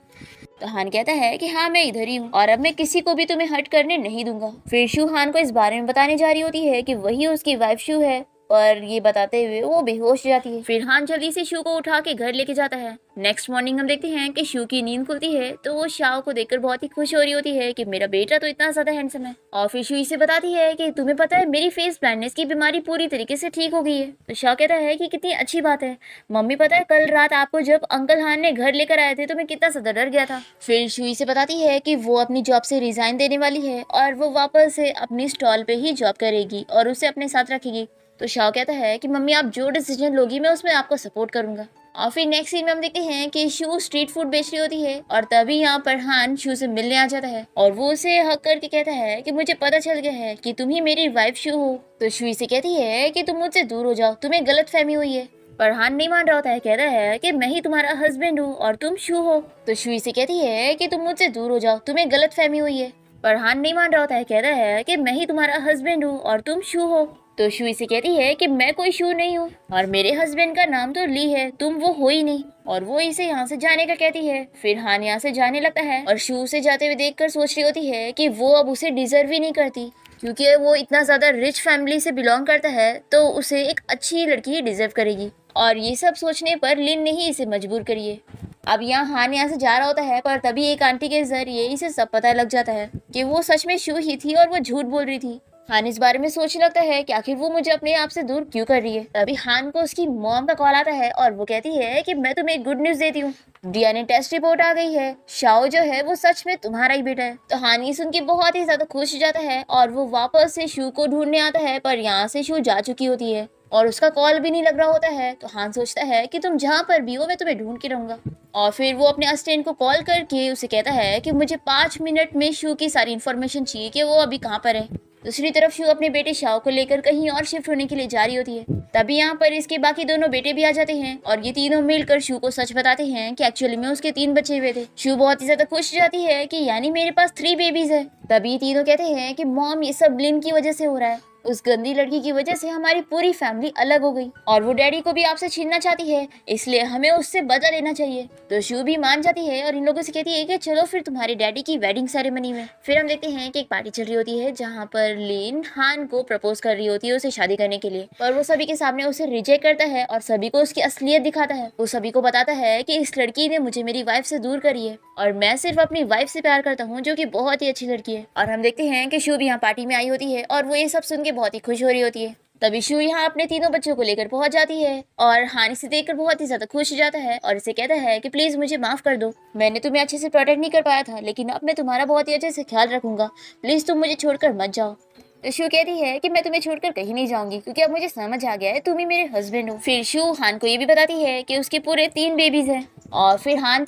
तो हान कहता है कि हाँ मैं इधर ही हूँ और अब मैं किसी को भी तुम्हें हर्ट करने नहीं दूंगा। फिर शू हान को इस बारे में बताने जा रही होती है कि वही उसकी वाइफ शू है, पर ये बताते हुए वो बेहोश हो जाती है। फिर हान जल्दी से शू को उठा के घर लेके जाता है। नेक्स्ट मॉर्निंग हम देखते हैं कि शू की नींद खुलती है तो वो शाओ को देखकर बहुत ही खुश हो रही होती है कि मेरा बेटा तो इतना ज्यादा हैंडसम है। और फिर शू इसे बताती है कि तुम्हें पता है मेरी फेस ब्लाइंडनेस की बीमारी पूरी तरीके से ठीक हो गई है। तो शाओ कहता है कि कितनी अच्छी बात है, मम्मी पता है कल रात आपको जब अंकल हान ने घर लेकर आए थे तो मैं कितना ज्यादा डर गया था। फिर शू इसे बताती है कि वो अपनी जॉब से रिजाइन देने वाली है और वो वापस से अपनी स्टॉल पे ही जॉब करेगी और उसे अपने साथ रखेगी। तो शाओ कहता है कि मम्मी आप जो डिसीजन लोगी मैं उसमें आपको सपोर्ट करूंगा। और फिर नेक्स्ट सीन में हम देखते हैं कि शू स्ट्रीट फूड बेच रही होती है और तभी यहाँ पर हान शू से मिलने आ जाता है और वो उसे हक करके कहता है कि मुझे पता चल गया है कि तुम ही मेरी वाइफ शू हो। तो शू इसे कहती है कि तुम मुझसे दूर हो जाओ, तुम्हें गलत फहमी हुई है। पर हान नहीं मान रहा होता है, कहता है कि मैं ही तुम्हारा हस्बैंड हूँ और तुम शू हो। तो शू इसे कहती है कि तुम मुझसे दूर हो जाओ, तुम्हें गलत फहमी हुई है। पर हान नहीं मान रहा होता है, कहता है कि मैं ही तुम्हारा हस्बैंड हूँ और तुम शू हो। तो शू इसे कहती है कि मैं कोई शू नहीं हूँ और मेरे हस्बैंड का नाम तो ली है, तुम वो हो ही नहीं। और वो इसे यहाँ से जाने का कहती है। फिर हान यहाँ से जाने लगता है और शू उसे जाते हुए देखकर सोच रही होती है कि वो अब उसे डिजर्व ही नहीं करती क्योंकि वो इतना ज्यादा रिच फैमिली से बिलोंग करता है तो उसे एक अच्छी लड़की ही डिजर्व करेगी। और ये सब सोचने पर लिन ने ही इसे मजबूर करी है। अब यहाँ हान यहाँ से जा रहा होता है पर तभी एक आंटी के जरिए इसे सब पता लग जाता है कि वो सच में शू ही थी और वो झूठ बोल रही थी। हान इस बारे में सोचने लगता है कि आखिर वो मुझे अपने आप से दूर क्यों कर रही है। तभी हान को उसकी मॉम का कॉल आता है और वो कहती है कि मैं तुम्हें एक गुड न्यूज देती हूँ, डीएनए टेस्ट रिपोर्ट आ गई है, शाओ जो है वो सच में तुम्हारा ही बेटा है। तो हान ये सुन के बहुत ही ज्यादा खुश हो जाता है और वो वापस से शू को ढूंढने आता है, पर यहाँ से शू जा चुकी होती है और उसका कॉल भी नहीं लग रहा होता है। तो हान सोचता है कि तुम जहाँ पर भी हो मैं तुम्हें ढूंढ के रहूंगा। और फिर वो अपने असिस्टेंट को कॉल करके उसे कहता है कि मुझे 5 मिनट में शू की सारी इन्फॉर्मेशन चाहिए कि वो अभी कहाँ पर है। दूसरी तरफ शू अपने बेटे शाओ को लेकर कहीं और शिफ्ट होने के लिए जा रही होती है। तभी यहाँ पर इसके बाकी दोनों बेटे भी आ जाते हैं और ये तीनों मिलकर शू को सच बताते हैं कि एक्चुअली में उसके 3 बच्चे हुए थे। शू बहुत ही ज्यादा खुश हो जाती है कि यानी मेरे पास 3 बेबीज है। तभी तीनों कहते हैं कि मॉम ये सब लिन की वजह से हो रहा है। उस गंदी लड़की की वजह से हमारी पूरी फैमिली अलग हो गई और वो डैडी को भी आपसे छीनना चाहती है, इसलिए हमें उससे बदला लेना चाहिए। तो शू भी मान जाती है और इन लोगों से कहती है कि चलो फिर तुम्हारे डैडी की वेडिंग सेरेमनी में। फिर हम देखते हैं कि एक पार्टी चल रही होती है जहाँ पर लिन हान को प्रपोज कर रही होती है उसे शादी करने के लिए, पर वो सभी के सामने उसे रिजेक्ट करता है और सभी को उसकी असलियत दिखाता है। वो सभी को बताता है कि इस लड़की ने मुझे मेरी वाइफ से दूर करी है और मैं सिर्फ अपनी वाइफ से प्यार करता हूँ जो कि बहुत ही अच्छी लड़की है। और हम देखते हैं कि शू भी यहाँ पार्टी में आई होती है और वो ये सब सुन के बहुत ही खुश हो रही होती है। तभी शू यहाँ अपने तीनों बच्चों को लेकर पहुंच जाती है और हान इसे देखकर बहुत ही ज्यादा खुश हो जाता है और इसे कहता है कि प्लीज मुझे माफ कर दो, मैंने तुम्हें अच्छे से प्रोटेक्ट नहीं कर पाया था, लेकिन अब मैं तुम्हारा बहुत ही अच्छे से ख्याल रखूंगा, प्लीज तुम मुझे छोड़कर मत जाओ। तो शू कहती है कि मैं तुम्हें छोड़कर कहीं नहीं जाऊंगी क्योंकि अब मुझे समझ आ गया है तुम ही मेरे हस्बैंड हो। फिर शू हान को ये भी बताती है कि उसके पूरे 3 बेबीज हैं और फिर हान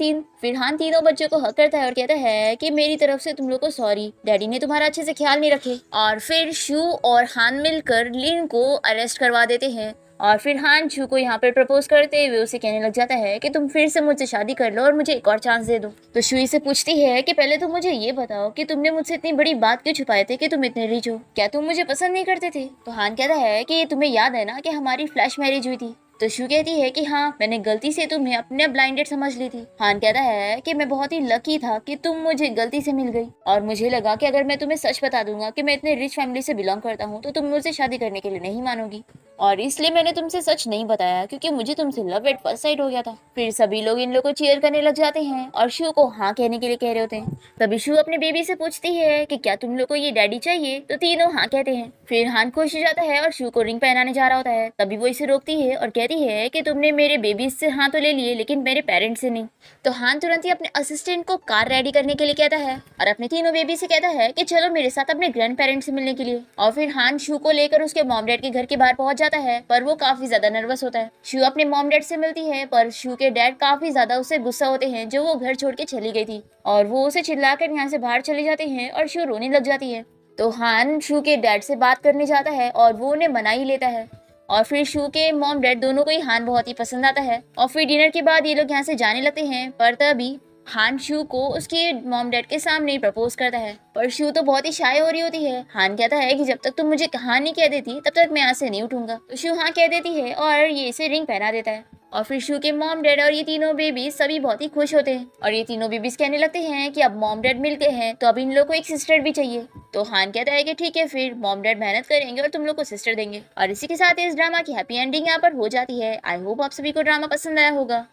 तीनों बच्चों को हक करता है और कहता है कि मेरी तरफ से तुम लोग को सॉरी, डैडी ने तुम्हारा अच्छे से ख्याल नहीं रखे। और फिर शू और हान मिलकर लिन को अरेस्ट करवा देते हैं और फिर हान शू को यहाँ पर प्रपोज करते हुए उसे कहने लग जाता है कि तुम फिर से मुझसे शादी कर लो और मुझे एक और चांस दे दो। तो शू इसे पूछती है कि पहले तुम मुझे ये बताओ कि तुमने मुझसे इतनी बड़ी बात क्यों छुपाए थे कि तुम इतने रिच हो, क्या तुम मुझे पसंद नहीं करते थे? तो हान कहता है कि तुम्हें याद है ना कि हमारी फ्लैश मैरिज हुई थी। तो शू कहती है कि हाँ, मैंने गलती से तुम्हें अपने ब्लाइंडेड समझ ली थी। हान कहता है कि मैं बहुत ही लकी था कि तुम मुझे गलती से मिल गई और मुझे लगा कि अगर मैं तुम्हें सच बता दूंगा कि मैं इतने रिच फैमिली से बिलोंग करता हूँ तो तुम मुझसे शादी करने के लिए नहीं मानोगी, और इसलिए मैंने तुमसे सच नहीं बताया क्योंकि मुझे तुमसे लव एट फर्स्ट साइट हो गया था। फिर सभी लोग इन लोगों को चीयर करने लग जाते हैं और शू को हाँ कहने के लिए कह रहे होते हैं। तभी शू अपने बेबी से पूछती है कि क्या तुम लोग को ये डैडी चाहिए, तो तीनों हाँ कहते हैं। फिर हान खुश हो जाता है और शू को रिंग पहनाने जा रहा होता है, तभी वो इसे रोकती है और कहती है कि तुमने मेरे बेबी से हाँ तो ले लिए लेकिन मेरे पेरेंट्स से नहीं। तो हान तुरंत ही अपने असिस्टेंट को कार रेडी करने के लिए कहता है और अपने तीनों बेबी से कहता है कि चलो मेरे साथ अपने ग्रैंड पेरेंट्स से मिलने के लिए। और फिर हान शू को लेकर उसके मॉम डैड के घर के बाहर पहुंच जाता है, पर वो काफी ज्यादा नर्वस होता है। शू अपने मॉम डैड से मिलती है पर शू के डैड काफी ज्यादा उससे गुस्सा होते हैं जो वो घर छोड़ के चली गई थी और वो उसे चिल्लाकर यहाँ से बाहर चले जाते हैं और शू रोने लग जाती है। तो हान शू के डैड से बात करने जाता है और वो उन्हें मना ही लेता है और फिर शू के मॉम डैड दोनों को ही हान बहुत ही पसंद आता है और फिर डिनर के बाद ये लोग यहाँ से जाने लगते हैं, पर तभी हान शू को उसके मॉम डैड के सामने ही प्रपोज करता है, पर शू तो बहुत ही शाय हो रही होती है। हान कहता है कि जब तक तुम मुझे कहानी कह देती तब तक मैं यहाँ से नहीं उठूंगा। तो शू हाँ कह देती है और ये इसे रिंग पहना देता है और फिर शू के मॉम डैड और ये तीनों बेबीज सभी बहुत ही खुश होते हैं और ये तीनों बेबीज कहने लगते हैं कि अब मॉम डैड मिल गए हैं तो अब इन लोग को एक सिस्टर भी चाहिए। तो हान कहता है कि ठीक है, फिर मॉम डैड मेहनत करेंगे और तुम लोग को सिस्टर देंगे। और इसी के साथ इस ड्रामा की हैप्पी एंडिंग यहाँ पर हो जाती है। आई होप आप सभी को ड्रामा पसंद आया होगा।